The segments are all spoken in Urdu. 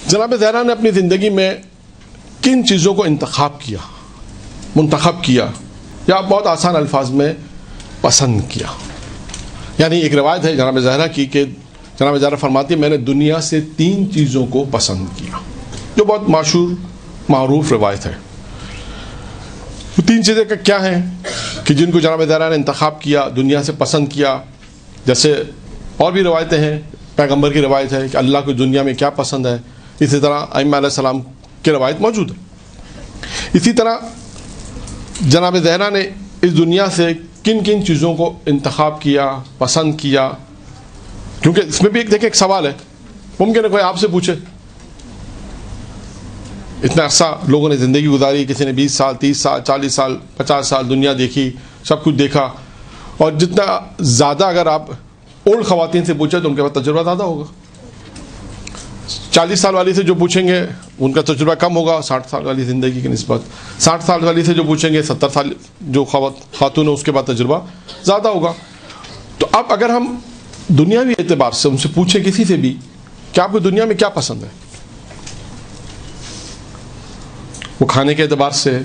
جناب زہرا نے اپنی زندگی میں کن چیزوں کو منتخب کیا یا بہت آسان الفاظ میں پسند کیا؟ یعنی ایک روایت ہے جناب زہرا کی کہ جناب زہرا فرماتی ہے میں نے دنیا سے 3 چیزوں کو پسند کیا، جو بہت مشہور معروف روایت ہے۔ وہ 3 چیزیں کیا ہیں کہ جن کو جناب زہرا نے انتخاب کیا، دنیا سے پسند کیا؟ جیسے اور بھی روایتیں ہیں، پیغمبر کی روایت ہے کہ اللہ کو دنیا میں کیا پسند ہے، اسی طرح ائمہ علیہ السلام کی روایت موجود ہے۔ اسی طرح جناب زہرا نے اس دنیا سے کن کن چیزوں کو انتخاب کیا، پسند کیا؟ کیونکہ اس میں بھی ایک سوال ہے، ممکن ہے کوئی آپ سے پوچھے اتنا عرصہ لوگوں نے زندگی گزاری، کسی نے 20 سال 30 سال 40 سال 50 سال دنیا دیکھی، سب کچھ دیکھا، اور جتنا زیادہ اگر آپ اولڈ خواتین سے پوچھیں تو ان کے پاس تجربہ زیادہ ہوگا۔ 40 سال والی سے جو پوچھیں گے ان کا تجربہ کم ہوگا 60 سال والی زندگی کی نسبت، 60 سال والی سے جو پوچھیں گے 70 سال جو خاتون ہے اس کے بعد تجربہ زیادہ ہوگا۔ تو اب اگر ہم دنیاوی اعتبار سے ان سے پوچھیں کسی سے بھی کہ آپ کو دنیا میں کیا پسند ہے، وہ کھانے کے اعتبار سے،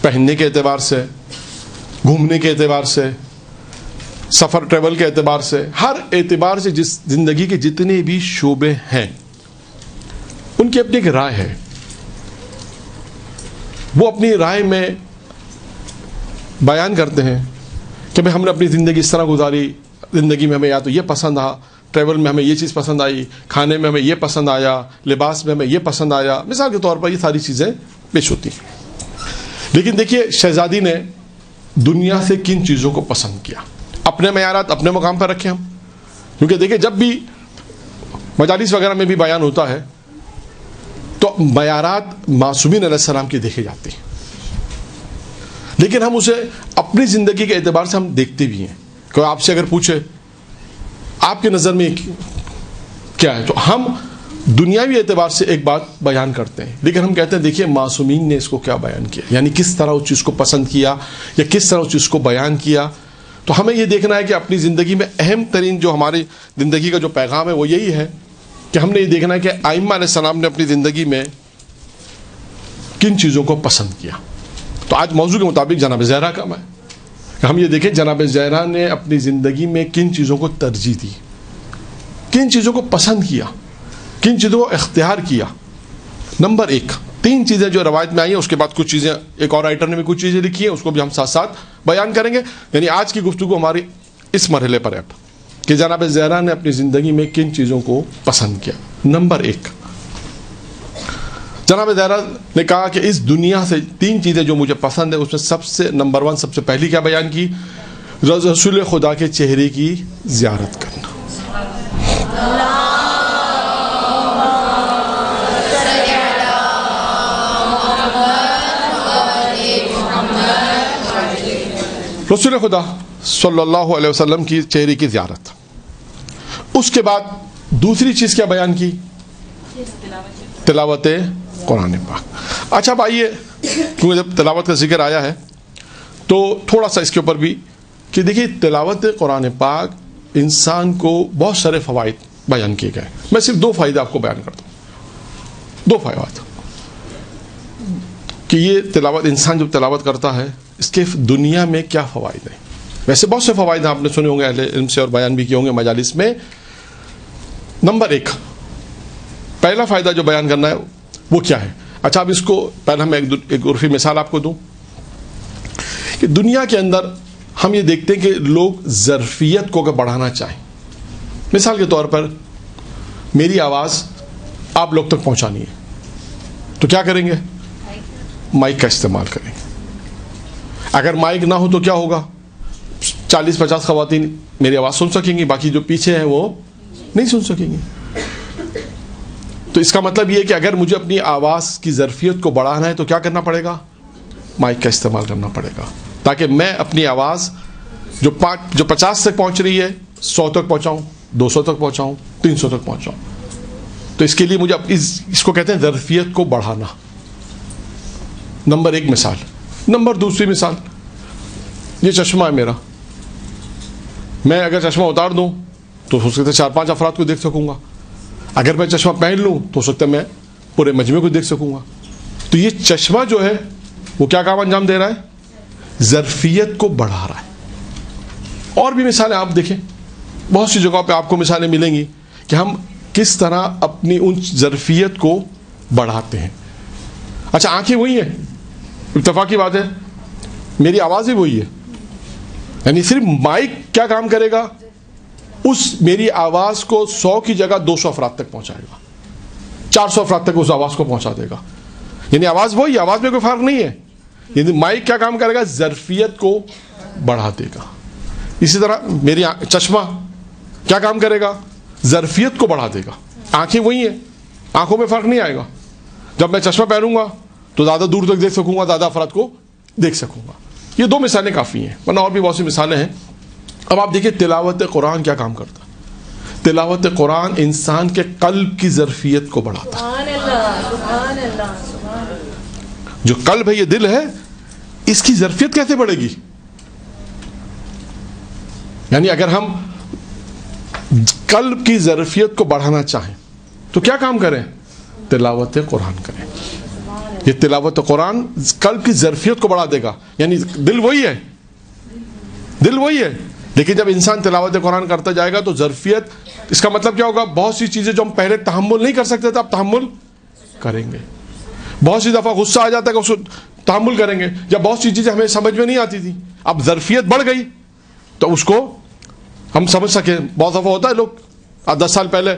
پہننے کے اعتبار سے، گھومنے کے اعتبار سے، سفر ٹریول کے اعتبار سے، ہر اعتبار سے جس زندگی کے جتنے بھی شعبے ہیں ان کی اپنی ایک رائے ہے۔ وہ اپنی رائے میں بیان کرتے ہیں کہ بھئی ہم نے اپنی زندگی اس طرح گزاری، زندگی میں ہمیں یا تو یہ پسند آیا، ٹریول میں ہمیں یہ چیز پسند آئی، کھانے میں ہمیں یہ پسند آیا، لباس میں ہمیں یہ پسند آیا، مثال کے طور پر یہ ساری چیزیں پیش ہوتی ہیں۔ لیکن دیکھیے شہزادی نے دنیا سے کن چیزوں کو پسند کیا، اپنے معیارات اپنے مقام پر رکھیں ہم، کیونکہ دیکھیں جب بھی مجالس وغیرہ میں بھی بیان ہوتا ہے تو معیارات معصومین علیہ السلام کی دیکھے جاتے ہیں، لیکن ہم اسے اپنی زندگی کے اعتبار سے ہم دیکھتے بھی ہیں۔ کوئی آپ سے اگر پوچھے آپ کی نظر میں کیا ہے تو ہم دنیاوی اعتبار سے ایک بات بیان کرتے ہیں، لیکن ہم کہتے ہیں دیکھیے معصومین نے اس کو کیا بیان کیا، یعنی کس طرح اس چیز کو پسند کیا یا کس طرح اس چیز کو بیان کیا۔ تو ہمیں یہ دیکھنا ہے کہ اپنی زندگی میں اہم ترین جو ہماری زندگی کا جو پیغام ہے وہ یہی ہے کہ ہم نے یہ دیکھنا ہے کہ ائمہ علیہ السلام نے اپنی زندگی میں کن چیزوں کو پسند کیا۔ تو آج موضوع کے مطابق جناب زہرا کا میں ہم یہ دیکھیں جناب زہرا نے اپنی زندگی میں کن چیزوں کو ترجیح دی، کن چیزوں کو پسند کیا، کن چیزوں کو اختیار کیا۔ نمبر 1، 3 چیزیں جو روایت میں آئی ہیں، اس کے بعد کچھ چیزیں ایک اور رائٹر نے بھی کچھ چیزیں لکھی ہیں، اس کو بھی ہم ساتھ ساتھ بیان کریں گے۔ یعنی آج کی گفتگو ہماری اس مرحلے پر ہے کہ جناب زہرا نے اپنی زندگی میں کن چیزوں کو پسند کیا۔ نمبر 1، جناب زہرا نے کہا کہ اس دنیا سے 3 چیزیں جو مجھے پسند ہیں، اس میں سب سے نمبر 1 سب سے پہلی کیا بیان کی؟ رسول خدا کے چہرے کی زیارت کرنا۔ رسول خدا صلی اللہ علیہ وسلم کی چہرے کی زیارت۔ اس کے بعد دوسری چیز کیا بیان کی؟ تلاوت قرآن پاک۔ اچھا اب آئیے، کیونکہ جب تلاوت کا ذکر آیا ہے تو تھوڑا سا اس کے اوپر بھی کہ دیکھیے تلاوت قرآن پاک انسان کو بہت سارے فوائد بیان کیے گئے، میں صرف 2 فائدے آپ کو بیان کرتا ہوں، 2 فوائد کہ یہ تلاوت انسان جب تلاوت کرتا ہے اس کے دنیا میں کیا فوائد ہیں۔ ویسے بہت سے فوائد آپ نے سنے ہوں گے اہل علم سے اور بیان بھی کیے ہوں گے مجالس میں۔ نمبر 1 پہلا فائدہ جو بیان کرنا ہے وہ کیا ہے؟ اچھا اب اس کو پہلے میں ایک عرفی مثال آپ کو دوں کہ دنیا کے اندر ہم یہ دیکھتے ہیں کہ لوگ ظرفیت کو اگر بڑھانا چاہیں، مثال کے طور پر میری آواز آپ لوگ تک پہنچانی ہے تو کیا کریں گے؟ مائک کا استعمال کریں گے۔ اگر مائک نہ ہو تو کیا ہوگا؟ 40-50 خواتین میری آواز سن سکیں گی، باقی جو پیچھے ہیں وہ نہیں سن سکیں گی۔ تو اس کا مطلب یہ کہ اگر مجھے اپنی آواز کی ظرفیت کو بڑھانا ہے تو کیا کرنا پڑے گا؟ مائک کا استعمال کرنا پڑے گا، تاکہ میں اپنی آواز جو 50 تک پہنچ رہی ہے 100 تک پہنچاؤں، 200 تک پہنچاؤں، 300 تک پہنچاؤں۔ تو اس کے لیے مجھے اس کو کہتے ہیں ظرفیت کو بڑھانا۔ نمبر 1 مثال۔ نمبر 2 مثال، یہ چشمہ ہے میرا، میں اگر چشمہ اتار دوں تو ہو سکتا ہے 4-5 افراد کو دیکھ سکوں گا۔ اگر میں چشمہ پہن لوں تو ہو سکتا ہے میں پورے مجمع کو دیکھ سکوں گا. تو یہ چشمہ جو ہے وہ کیا کام انجام دے رہا ہے؟ ظرفیت کو بڑھا رہا ہے. اور بھی مثالیں آپ دیکھیں, بہت سی جگہوں پہ آپ کو مثالیں ملیں گی کہ ہم کس طرح اپنی ان ظرفیت کو بڑھاتے ہیں. اچھا, آنکھیں وہی ہیں, اتفاقی بات ہے, میری آواز بھی وہی ہے, یعنی صرف مائک کیا کام کرے گا, اس میری آواز کو 100 کی جگہ 200 افراد تک پہنچائے گا, 400 افراد تک اس آواز کو پہنچا دے گا. یعنی آواز وہی, آواز میں کوئی فرق نہیں ہے. یعنی مائک کیا کام کرے گا, ظرفیت کو بڑھا دے گا. اسی طرح میری چشمہ کیا کام کرے گا, ظرفیت کو بڑھا دے گا. آنکھیں وہی ہیں, آنکھوں میں فرق نہیں آئے گا. جب میں چشمہ پہنوں گا تو زیادہ دور تک دیکھ سکوں گا, زیادہ افراد کو دیکھ سکوں گا. یہ 2 مثالیں کافی ہیں, ورنہ اور بھی بہت سی مثالیں ہیں. اب آپ دیکھیں تلاوت قرآن کیا کام کرتا ہے. تلاوت قرآن انسان کے قلب کی ظرفیت کو بڑھاتا ہے. جو قلب ہے, یہ دل ہے, اس کی ظرفیت کیسے بڑھے گی؟ یعنی اگر ہم قلب کی ظرفیت کو بڑھانا چاہیں تو کیا کام کریں؟ تلاوت قرآن کریں. یہ تلاوت قرآن قلب کی ظرفیت کو بڑھا دے گا. یعنی دل وہی ہے, دل وہی ہے, لیکن جب انسان تلاوت قرآن کرتا جائے گا تو ظرفیت, اس کا مطلب کیا ہوگا, بہت سی چیزیں جو ہم پہلے تحمل نہیں کر سکتے تھے اب تحمل کریں گے. بہت سی دفعہ غصہ آ جاتا ہے کہ اس کو تحمل کریں گے, یا بہت سی چیزیں ہمیں سمجھ میں نہیں آتی تھی, اب ظرفیت بڑھ گئی تو اس کو ہم سمجھ سکیں. بہت دفعہ ہوتا ہے لوگ 10 سال پہلے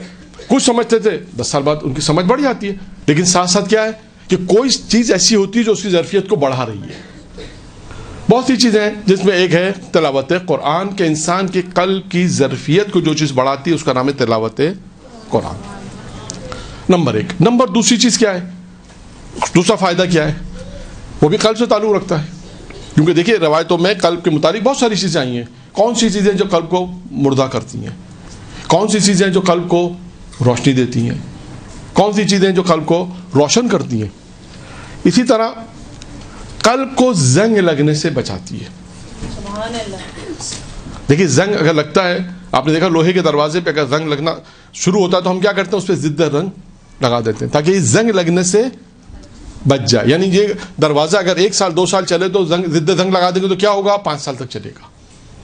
کچھ سمجھتے تھے, 10 سال بعد ان کی سمجھ بڑھ جاتی ہے. لیکن ساتھ ساتھ کیا ہے کہ کوئی چیز ایسی ہوتی ہے جو اس کی ظرفیت کو بڑھا رہی ہے. بہت سی چیزیں ہیں جس میں ایک ہے تلاوت قرآن, کے انسان کے قلب کی ظرفیت کو جو چیز بڑھاتی ہے اس کا نام ہے تلاوت قرآن. نمبر 1. نمبر دوسری چیز کیا ہے, دوسرا فائدہ کیا ہے, وہ بھی قلب سے تعلق رکھتا ہے. کیونکہ دیکھیے روایتوں میں قلب کے متعلق بہت ساری چیزیں آئی ہیں. کون سی چیزیں جو قلب کو مردہ کرتی ہیں, کون سی چیزیں جو قلب کو روشنی دیتی ہیں, کون سی چیزیں جو قلب کو روشن کرتی ہیں. اسی طرح قلب کو زنگ لگنے سے بچاتی ہے. دیکھیے زنگ اگر لگتا ہے, آپ نے دیکھا لوہے کے دروازے پہ اگر زنگ لگنا شروع ہوتا ہے تو ہم کیا کرتے ہیں, اس پہ ضد رنگ لگا دیتے ہیں تاکہ یہ زنگ لگنے سے بچ جائے. یعنی یہ دروازہ اگر 1 سال 2 سال چلے تو ضد زنگ لگا دیں گے تو کیا ہوگا, 5 سال تک چلے گا.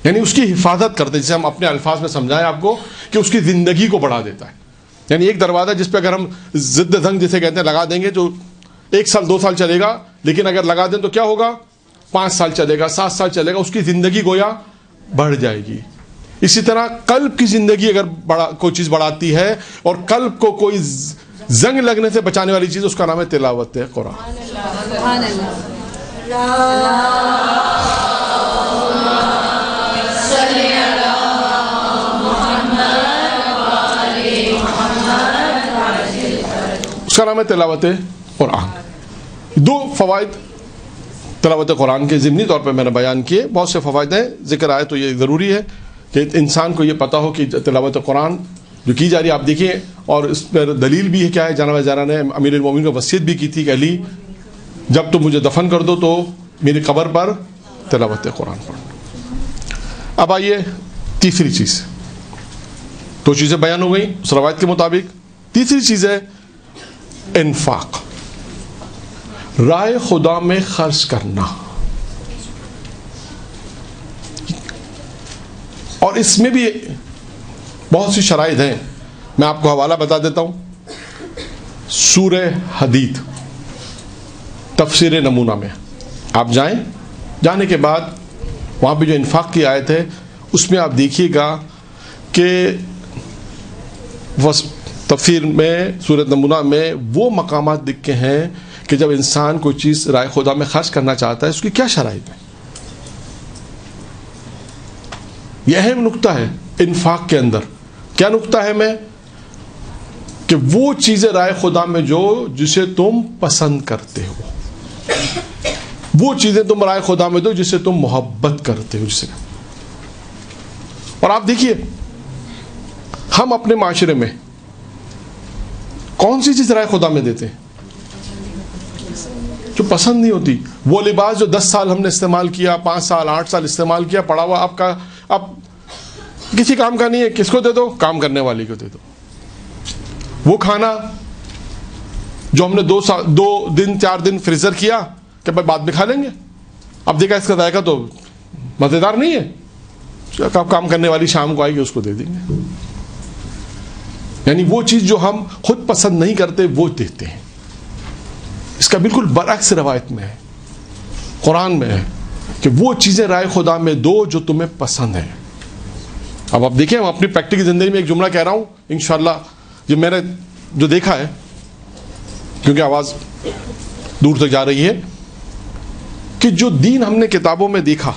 یعنی اس کی حفاظت کرتے ہیں, جسے ہم اپنے الفاظ میں سمجھائیں آپ کو کہ اس کی زندگی کو بڑھا دیتا ہے. یعنی ایک دروازہ جس پہ اگر ہم ضد زنگ جسے کہتے ہیں لگا دیں گے تو 1 سال 2 سال چلے گا, لیکن اگر لگا دیں تو کیا ہوگا, 5 سال چلے گا, 7 سال چلے گا, اس کی زندگی گویا بڑھ جائے گی. اسی طرح قلب کی زندگی اگر کوئی چیز بڑھاتی ہے اور قلب کو کوئی زنگ لگنے سے بچانے والی چیز, اس کا نام ہے تلاوت قرآن. اس کا نام ہے تلاوت قرآن. 2 فوائد تلاوت قرآن کے ضمنی طور پر میں نے بیان کیے. بہت سے فوائد ہیں, ذکر آئے تو یہ ضروری ہے کہ انسان کو یہ پتہ ہو کہ تلاوت قرآن جو کی جا رہی ہے, آپ دیکھیں, اور اس پر دلیل بھی ہے کیا ہے. جناب زہرا نے امیر المومنین کو وصیت بھی کی تھی کہ علی جب تم مجھے دفن کر دو تو میری قبر پر تلاوت قرآن پڑھنا. اب آئیے تیسری چیز, 2 چیزیں بیان ہو گئیں اس روایت کے مطابق. تیسری چیز ہے انفاق, رائے خدا میں خرچ کرنا. اور اس میں بھی بہت سی شرائط ہیں, میں آپ کو حوالہ بتا دیتا ہوں. سورہ حدید تفسیر نمونہ میں آپ جائیں, جانے کے بعد وہاں پہ جو انفاق کی آیت ہے اس میں آپ دیکھیے گا کہ تفسیر میں سورۃ نمونہ میں وہ مقامات لکھے ہیں کہ جب انسان کوئی چیز رائے خدا میں خرچ کرنا چاہتا ہے اس کی کیا شرائط ہے. یہ اہم نقطہ ہے انفاق کے اندر. کیا نقطہ ہے میں کہ وہ چیزیں رائے خدا میں جو جسے تم پسند کرتے ہو, وہ چیزیں تم رائے خدا میں دو جسے تم محبت کرتے ہو جسے. اور آپ دیکھیے ہم اپنے معاشرے میں کون سی چیز رائے خدا میں دیتے ہیں جو پسند نہیں ہوتی. وہ لباس جو 10 سال ہم نے استعمال کیا, 5 سال 8 سال استعمال کیا, پڑا ہوا آپ کا اب کسی کام کا نہیں ہے, کس کو دے دو, کام کرنے والی کو دے دو. وہ کھانا جو ہم نے 2 دن 4 دن فریزر کیا کہ بھائی بعد میں کھا لیں گے، اب دیکھا اس کا ذائقہ تو مزیدار نہیں ہے، کام کرنے والی شام کو آئے گی اس کو دے دیں گے. یعنی وہ چیز جو ہم خود پسند نہیں کرتے وہ دیتے ہیں. اس کا بالکل برعکس روایت میں ہے، قرآن میں ہے کہ وہ چیزیں رائے خدا میں دو جو تمہیں پسند ہیں. اب آپ دیکھیں، ہم اپنی پریکٹیکل زندگی میں ایک جملہ کہہ رہا ہوں انشاءاللہ، یہ میں نے جو دیکھا ہے، کیونکہ آواز دور تک جا رہی ہے، کہ جو دین ہم نے کتابوں میں دیکھا،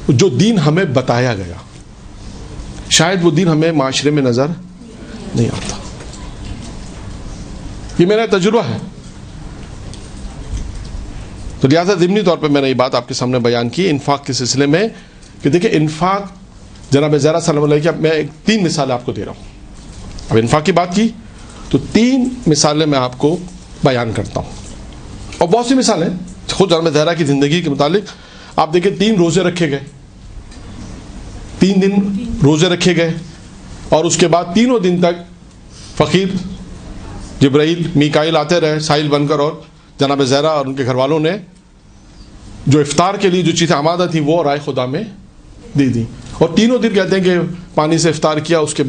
جو دین ہمیں بتایا گیا، شاید وہ دین ہمیں معاشرے میں نظر نہیں آتا. یہ میرا تجربہ ہے. تو لہٰذا ضمنی طور پہ میں نے یہ بات آپ کے سامنے بیان کی انفاق کے سلسلے میں، کہ دیکھیں انفاق جناب زہرا سلام اللہ علیہ، میں 3 مثالیں آپ کو دے رہا ہوں. اب انفاق کی بات کی تو 3 مثالیں میں آپ کو بیان کرتا ہوں، اور بہت سی مثالیں خود جناب زہرا کی زندگی کے متعلق. آپ دیکھیں 3 روزے رکھے گئے، 3 دن روزے رکھے گئے، اور اس کے بعد 3 دن تک فقیر جبرائیل میکائیل آتے رہے سائل بن کر، اور جناب زہرا اور ان کے گھر والوں نے جو افطار کے لیے جو چیزیں آمادہ تھیں وہ رائے خدا میں دے دی. اور 3 دن کہتے ہیں کہ پانی سے افطار کیا، اس کے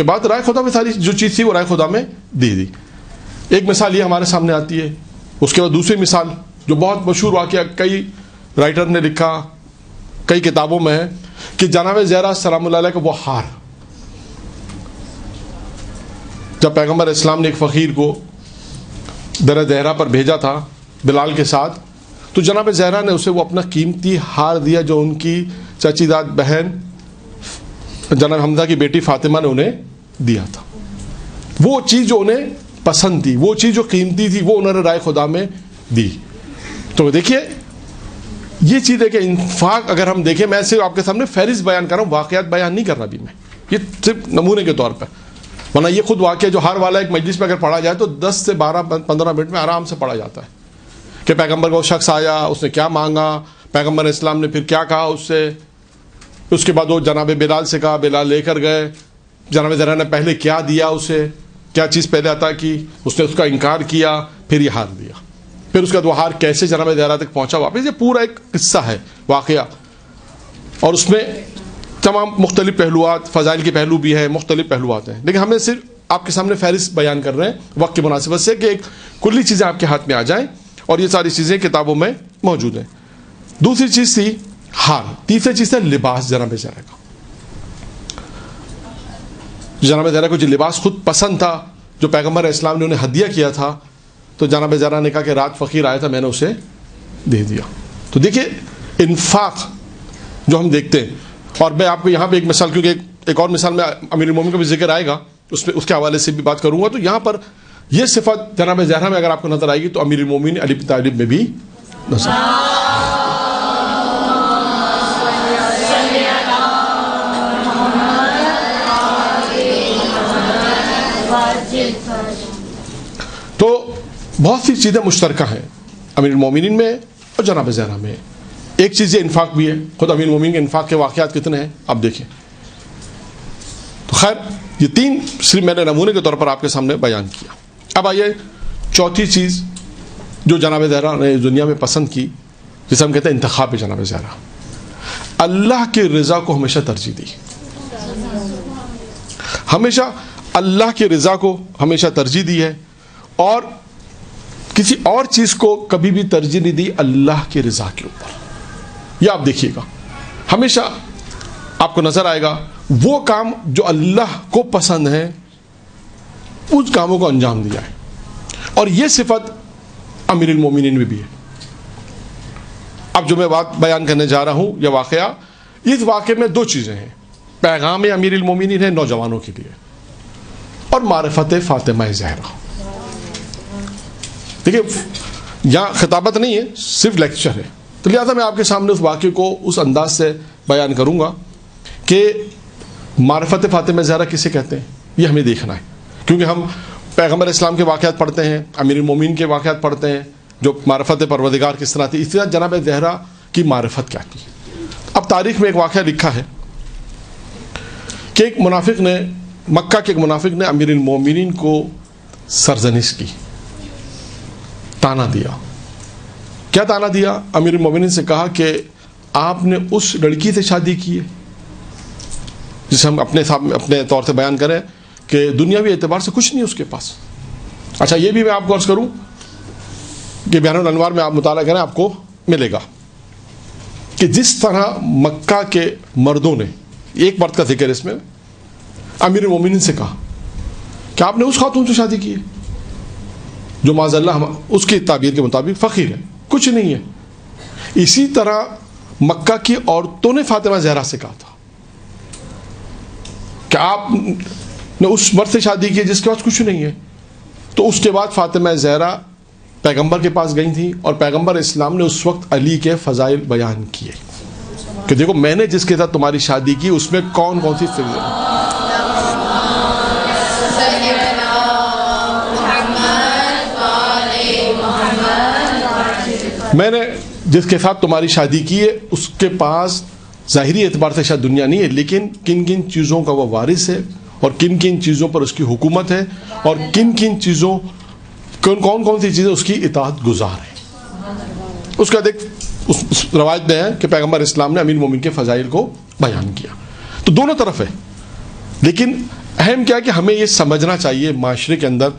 بعد رائے خدا میں ساری جو چیز تھی وہ رائے خدا میں دے دی. ایک مثال یہ ہمارے سامنے آتی ہے. اس کے بعد دوسری مثال جو بہت مشہور واقعہ کئی رائٹر نے لکھا، کئی کتابوں میں ہے، کہ جناب زہرا سلام اللہ علیہ کا وہ ہار، جب پیغمبر اسلام نے ایک فقیر کو در دہرہ پر بھیجا تھا بلال کے ساتھ، تو جناب زہرا نے اسے وہ اپنا قیمتی ہار دیا جو ان کی چچی داد بہن جناب حمزہ کی بیٹی فاطمہ نے انہیں دیا تھا. وہ چیز جو انہیں پسند تھی، وہ چیز جو قیمتی تھی، وہ انہوں نے رائے خدا میں دی. تو دیکھیے یہ چیز ہے کہ انفاق اگر ہم دیکھیں، میں صرف آپ کے سامنے فہرست بیان کر رہا ہوں، واقعات بیان نہیں کر رہا ابھی میں، یہ صرف نمونے کے طور پر. ورنہ یہ خود واقعہ جو ہر والا ایک مجلس میں اگر پڑھا جائے تو 10 سے 15 منٹ میں آرام سے پڑھا جاتا ہے، کہ پیغمبر کا وہ شخص آیا، اس نے کیا مانگا، پیغمبر اسلام نے پھر کیا کہا اس سے، اس کے بعد وہ جناب بلال سے کہا، بلال لے کر گئے، جناب زہرا نے پہلے کیا دیا اسے، کیا چیز پہلے عطا کی، اس نے اس کا انکار کیا، پھر یہ ہار دیا، پھر اس کا وہ ہار کیسے جناب زہرا تک پہنچا واپس. یہ پورا ایک قصہ ہے، واقعہ، اور اس میں تمام مختلف پہلوات، فضائل کے پہلو بھی ہیں، مختلف پہلوات ہیں. لیکن ہمیں صرف آپ کے سامنے فہرست بیان کر رہے ہیں وقت کی مناسبت سے، کہ ایک کلی چیزیں آپ کے ہاتھ میں آ جائیں، اور یہ ساری چیزیں کتابوں میں موجود ہیں. دوسری چیز تھی ہار. تیسری چیز تھا لباس جناب زہرا کا. جناب زہرا کو جو لباس خود پسند تھا، جو پیغمبر اسلام نے انہیں ہدیہ کیا تھا، تو جناب زہرا نے کہا کہ رات فقیر آیا تھا میں نے اسے دے دیا. تو دیکھیے انفاق جو ہم دیکھتے ہیں، اور میں آپ کو یہاں پہ ایک مثال، کیونکہ ایک اور مثال میں امیر المومنین کا بھی ذکر آئے گا، اس کے حوالے سے بھی بات کروں گا. تو یہاں پر یہ صفت جناب زہرا میں اگر آپ کو نظر آئے گی تو امیر المومنین علی بن طالب میں بھی نظر تو بہت سی چیزیں مشترکہ ہیں امیر المومنین میں اور جناب زہرا میں. ایک چیز یہ انفاق بھی ہے. خود امیر المومنین کے انفاق کے واقعات کتنے ہیں آپ دیکھیں. تو خیر یہ 3 صرف میں نے نمونے کے طور پر آپ کے سامنے بیان کیا. اب آئیے چوتھی چیز جو جناب زہرا نے دنیا میں پسند کی، جسے ہم کہتے ہیں انتخاب جناب زہرا. اللہ کی رضا کو ہمیشہ ترجیح دی، ہمیشہ اللہ کی رضا کو ہمیشہ ترجیح دی ہے، اور کسی اور چیز کو کبھی بھی ترجیح نہیں دی اللہ کی رضا کے اوپر. یہ آپ دیکھیے گا ہمیشہ آپ کو نظر آئے گا وہ کام جو اللہ کو پسند ہے اس کاموں کو انجام دیا ہے. اور یہ صفت امیر المومنین میں بھی ہے. اب جو میں بات بیان کرنے جا رہا ہوں یہ واقعہ، اس واقعے میں 2 چیزیں ہیں. پیغام امیر المومنین ہے نوجوانوں کے لیے، اور معرفت فاطمہ زہرا. دیکھیے یہاں خطابت نہیں ہے، صرف لیکچر ہے، تو لہٰذا میں آپ کے سامنے اس واقعے کو اس انداز سے بیان کروں گا کہ معرفت فاطمہ زہرا کسے کہتے ہیں یہ ہمیں دیکھنا ہے. کیونکہ ہم پیغمبر اسلام کے واقعات پڑھتے ہیں، امیر المومنین کے واقعات پڑھتے ہیں، جو معرفت پروردگار کس طرح تھی، اس طرح جناب زہرا کی معرفت کیا تھی. اب تاریخ میں ایک واقعہ لکھا ہے کہ ایک منافق نے مکہ کے ایک منافق نے امیر المومنین کو سرزنش کی، تانا دیا. کیا تانا دیا؟ امیر المومنین سے کہا کہ آپ نے اس لڑکی سے شادی کی ہے جسے ہم اپنے طور سے بیان کریں کہ دنیاوی اعتبار سے کچھ نہیں اس کے پاس. اچھا یہ بھی میں آپ کو عرض کروں کہ بیان الانوار میں آپ مطالعہ کریں، آپ کو ملے گا کہ جس طرح مکہ کے مردوں نے، ایک مرد کا ذکر اس میں، امیر المومنین سے کہا کہ آپ نے اس خاتون سے شادی کی ہے جو معاذ اللہ اس کی تعبیر کے مطابق فقیر ہے، کچھ نہیں ہے. اسی طرح مکہ کی عورتوں نے فاطمہ زہرا سے کہا تھا کہ آپ نے اس مرد سے شادی کی جس کے پاس کچھ نہیں ہے. تو اس کے بعد فاطمہ زہرا پیغمبر کے پاس گئی تھیں اور پیغمبر اسلام نے اس وقت علی کے فضائل بیان کیے کہ دیکھو میں نے جس کے ساتھ تمہاری شادی کی اس میں کون کون سی فضائل ہیں. میں نے جس کے ساتھ تمہاری شادی کی ہے اس کے پاس ظاہری اعتبار سے شاید دنیا نہیں ہے، لیکن کن کن چیزوں کا وہ وارث ہے اور کن کن چیزوں پر اس کی حکومت ہے اور کن کن چیزوں کون کون سی چیزیں اس کی اطاعت گزار ہیں. اس کا دیکھ اس روایت میں ہے کہ پیغمبر اسلام نے امیر المومنین کے فضائل کو بیان کیا. تو دونوں طرف ہے، لیکن اہم کیا ہے کہ ہمیں یہ سمجھنا چاہیے معاشرے کے اندر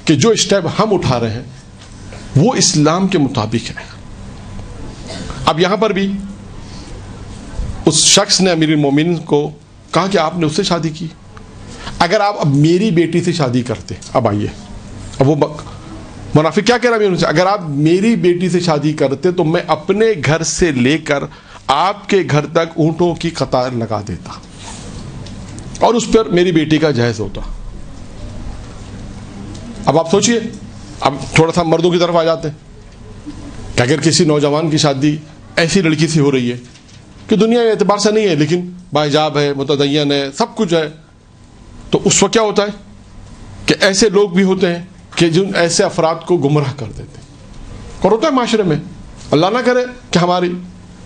کہ جو اسٹیپ ہم اٹھا رہے ہیں وہ اسلام کے مطابق ہے. اب یہاں پر بھی اس شخص نے امیر المومنین کو کہا کہ آپ نے اس سے شادی کی، اگر آپ اب میری بیٹی سے شادی کرتے، اب آئیے اب وہ منافق کیا کہہ رہا ہے، اگر آپ میری بیٹی سے شادی کرتے تو میں اپنے گھر سے لے کر آپ کے گھر تک اونٹوں کی قطار لگا دیتا اور اس پر میری بیٹی کا جہیز ہوتا. اب آپ سوچئے، اب تھوڑا سا مردوں کی طرف آ جاتے ہیں کہ اگر کسی نوجوان کی شادی ایسی لڑکی سے ہو رہی ہے کہ دنیا کے اعتبار سے نہیں ہے لیکن باحجاب ہے، متدین ہے، سب کچھ ہے، تو اس وقت کیا ہوتا ہے کہ ایسے لوگ بھی ہوتے ہیں کہ جن ایسے افراد کو گمراہ کر دیتے ہیں. اور ہوتا ہے معاشرے میں، اللہ نہ کرے کہ ہماری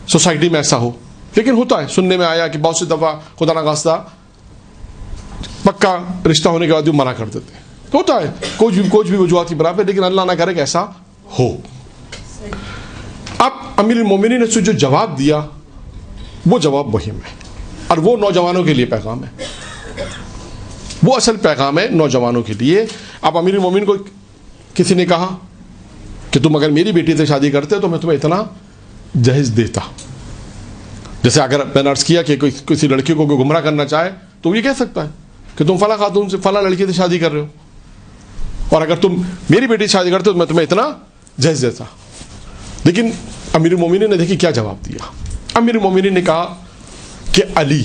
سوسائٹی میں ایسا ہو، لیکن ہوتا ہے. سننے میں آیا کہ بہت سی دفعہ خدا نخواستہ پکا رشتہ ہونے کے بعد بھی منع کر دیتے ہیں. ہوتا ہے کچھ بھی وجوہات کی برابر، لیکن اللہ نہ کرے کہ ایسا ہو. اب امیر المومنین نے جو جواب دیا وہ جواب مہم ہے اور وہ نوجوانوں کے لیے پیغام ہے، وہ اصل پیغام ہے نوجوانوں کے لیے. اب امیر المومنین کو کسی نے کہا کہ تم اگر میری بیٹی سے شادی کرتے تو میں تمہیں اتنا جہیز دیتا. جیسے اگر میں نے عرض کیا کہ کسی لڑکی کو گمراہ کرنا چاہے تو وہ یہ کہہ سکتا ہے کہ تم فلاں خاتون سے فلاں لڑکی سے شادی کر رہے ہو اور اگر تم میری بیٹی سے شادی کرتے تو میں تمہیں اتنا جہیز دیتا. لیکن امیر المومنین نے دیکھی کیا جواب دیا. امیر المومنین نے کہا کہ علی،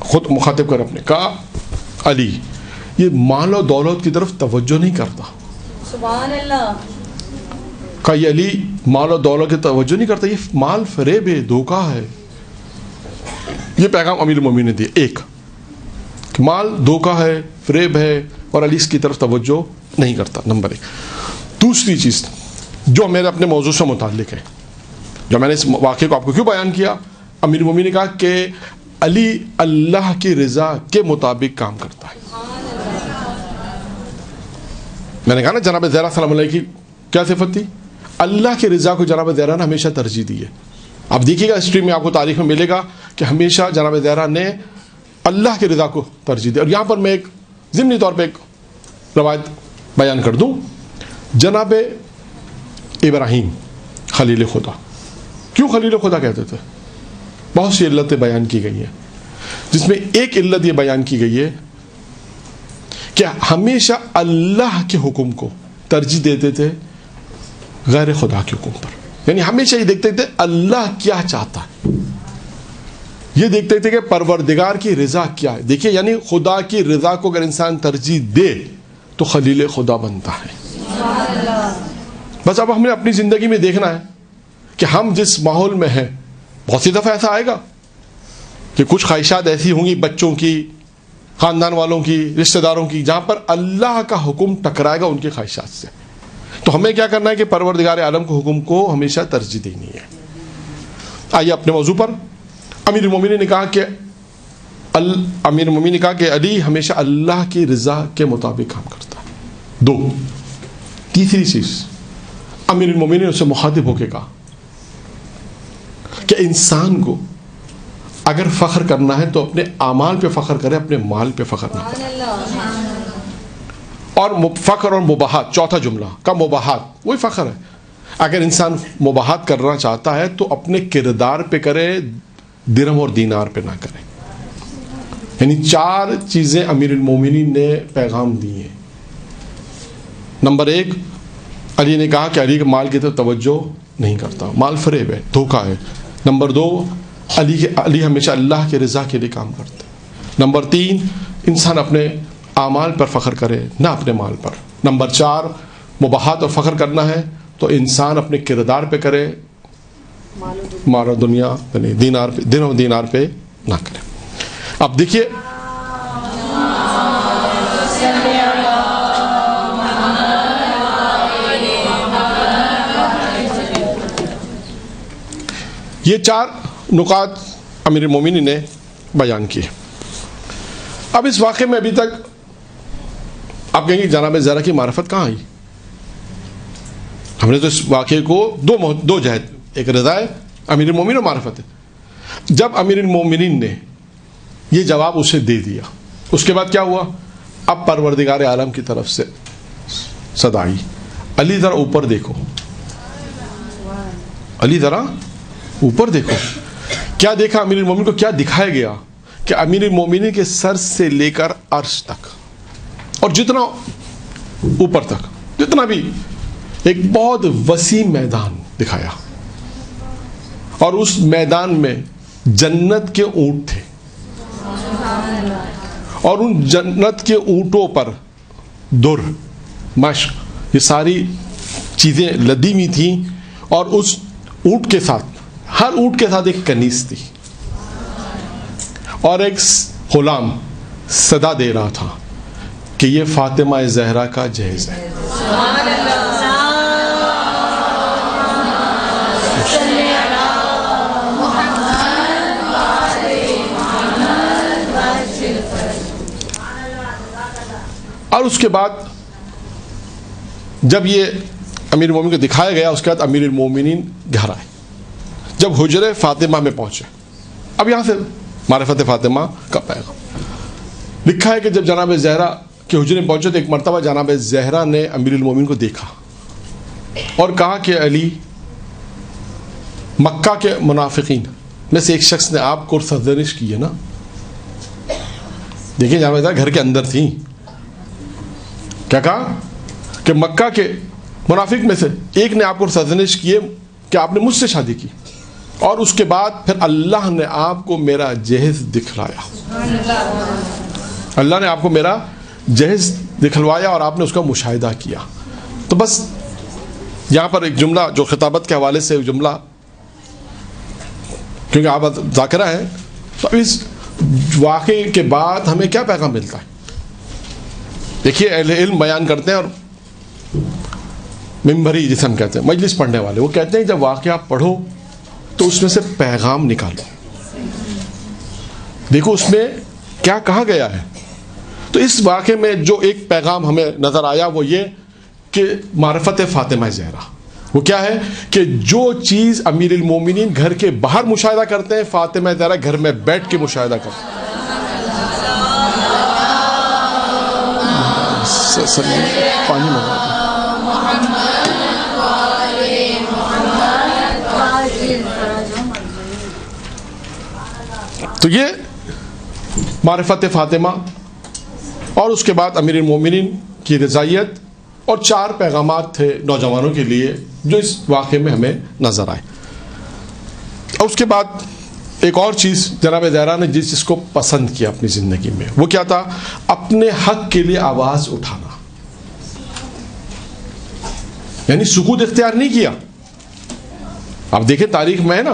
خود مخاطب کر اپنے کہا علی یہ مال و دولت کی طرف توجہ نہیں کرتا. سبحان اللہ. کہا یہ علی مال و دولت کی توجہ نہیں کرتا، یہ مال فریب ہے، دھوکہ ہے. یہ پیغام امیر المومنین نے دیا، ایک کہ مال دھوکہ ہے، فریب ہے اور علی اس کی طرف توجہ نہیں کرتا، نمبر ایک. دوسری چیز جو میرے اپنے موضوع سے متعلق ہے، جو میں نے اس واقعے کو آپ کو کیوں بیان کیا، امیر المومنین نے کہا کہ علی اللہ کی رضا کے مطابق کام کرتا ہے. میں نے کہا نا جناب زہرا سلام علیہ کی کیا صفت تھی، اللہ کی رضا کو جناب زہرا نے ہمیشہ ترجیح دی ہے. آپ دیکھیے گا ہسٹری میں آپ کو تاریخ میں ملے گا کہ ہمیشہ جناب زہرا نے اللہ کی رضا کو ترجیح دی. اور یہاں پر میں ایک ضمنی طور پہ ایک روایت بیان کر دوں. جناب ابراہیم خلیل خدا، کیوں خلیل خدا کہتے تھے؟ بہت سی علتیں بیان کی گئی ہیں، جس میں ایک علت یہ بیان کی گئی ہے کہ ہمیشہ اللہ کے حکم کو ترجیح دیتے تھے غیر خدا کے حکم پر. یعنی ہمیشہ یہ دیکھتے تھے اللہ کیا چاہتا ہے، یہ دیکھتے تھے کہ پروردگار کی رضا کیا ہے. دیکھیے یعنی خدا کی رضا کو اگر انسان ترجیح دے تو خلیل خدا بنتا ہے. بس اب ہمیں اپنی زندگی میں دیکھنا ہے کہ ہم جس ماحول میں ہیں، بہت سی دفعہ ایسا آئے گا کہ کچھ خواہشات ایسی ہوں گی بچوں کی، خاندان والوں کی، رشتہ داروں کی، جہاں پر اللہ کا حکم ٹکرائے گا ان کی خواہشات سے. تو ہمیں کیا کرنا ہے کہ پروردگار عالم کے حکم کو ہمیشہ ترجیح دینی ہے. آئیے اپنے موضوع پر. امیر المومنین نے کہا کہ امیر المومنین نے کہا کہ علی ہمیشہ اللہ کی رضا کے مطابق کام کرتا ہے. 2. تیسری چیز امیر المومنین نے اسے مخاطب ہو کے کہا کہ انسان کو اگر فخر کرنا ہے تو اپنے اعمال پہ فخر کرے, اپنے مال پہ فخر نہ کرے. اور فخر اور مباحات, چوتھا جملہ کا مباحات وہی فخر ہے. اگر انسان مباحات کرنا چاہتا ہے تو اپنے کردار پہ کرے, درہم اور دینار پہ نہ کرے. یعنی 4 چیزیں امیر المومنین نے پیغام دی ہیں. نمبر 1, علی نے کہا کہ علی کے مال کی طرف توجہ نہیں کرتا, مال فریب ہے, دھوکہ ہے. نمبر 2, علی ہمیشہ اللہ کے رضا کے لیے کام کرتے ہیں. نمبر 3, انسان اپنے اعمال پر فخر کرے نہ اپنے مال پر. نمبر 4, مباحات اور فخر کرنا ہے تو انسان اپنے کردار پہ کرے, مال و دنیا دینار پہ, درہم و دینار پہ نہ کرے. اب دیکھیے یہ 4 نکات امیر المومنین نے بیان کیے. اب اس واقعے میں ابھی تک آپ کہیں گے جناب زہرا کی معرفت کہاں آئی؟ ہم نے تو اس واقعے کو دو جہت, ایک رضا ہے امیر المومنین اور معرفت ہے. جب امیر المومنین نے یہ جواب اسے دے دیا, اس کے بعد کیا ہوا؟ اب پروردگار عالم کی طرف سے صدا آئی, علی ذرا اوپر دیکھو, علی ذرا اوپر دیکھو. کیا دیکھا امیر المومنین کو؟ کیا دکھایا گیا کہ امیر المومنین کے سر سے لے کر عرش تک اور جتنا اوپر تک, جتنا بھی, ایک بہت وسیع میدان دکھایا. اور اس میدان میں جنت کے اونٹ تھے, اور ان جنت کے اونٹوں پر در, مشق, یہ ساری چیزیں لدی ہوئی تھیں. اور اس اونٹ کے ساتھ, ہر اونٹ کے ساتھ ایک کنیز تھی, اور ایک غلام صدا دے رہا تھا کہ یہ فاطمہ زہرا کا جہیز ہے. اور اس کے بعد جب یہ امیر المومنین کو دکھایا گیا, اس کے بعد امیر المومنین گھر آئے. جب حجرے فاطمہ میں پہنچے, اب یہاں سے معرفت فاطمہ کا پیغام لکھا ہے کہ جب جناب زہرا کے حجرے میں پہنچے تو ایک مرتبہ جناب زہرا نے امیر المومنین کو دیکھا اور کہا کہ علی, مکہ کے منافقین میں سے ایک شخص نے آپ کو سرزنش کی ہے نا. دیکھیں جناب زہرا گھر کے اندر تھیں, کیا کہا کہ مکہ کے منافق میں سے ایک نے آپ کو سرزنش کی ہے کہ آپ نے مجھ سے شادی کی, اور اس کے بعد پھر اللہ نے آپ کو میرا جہیز دکھلایا. اللہ نے آپ کو میرا جہیز دکھلوایا اور آپ نے اس کا مشاہدہ کیا. تو بس یہاں پر ایک جملہ جو خطابت کے حوالے سے ایک جملہ, کیونکہ آپ ذاکرہ ہیں, تو اس واقعے کے بعد ہمیں کیا پیغام ملتا ہے؟ دیکھیے اہل علم بیان کرتے ہیں, اور ممبری جسے ہم کہتے ہیں, مجلس پڑھنے والے, وہ کہتے ہیں جب واقعہ پڑھو تو اس میں سے پیغام نکالو, دیکھو اس میں کیا کہا گیا ہے. تو اس واقعے میں جو ایک پیغام ہمیں نظر آیا وہ یہ کہ معرفت فاطمہ زہرا, وہ کیا ہے کہ جو چیز امیر المومنین گھر کے باہر مشاہدہ کرتے ہیں, فاطمہ زہرا گھر میں بیٹھ کے مشاہدہ کرتے ہیں. پانی منگا دیں. تو یہ معرفت فاطمہ, اور اس کے بعد امیر المومنین کی رضائیت, اور 4 پیغامات تھے نوجوانوں کے لیے جو اس واقعے میں ہمیں نظر آئے. اور اس کے بعد ایک اور چیز جناب زہرا نے جس چیز کو پسند کیا اپنی زندگی میں, وہ کیا تھا؟ اپنے حق کے لیے آواز اٹھانا. یعنی سکوت اختیار نہیں کیا. آپ دیکھیں تاریخ میں ہے نا,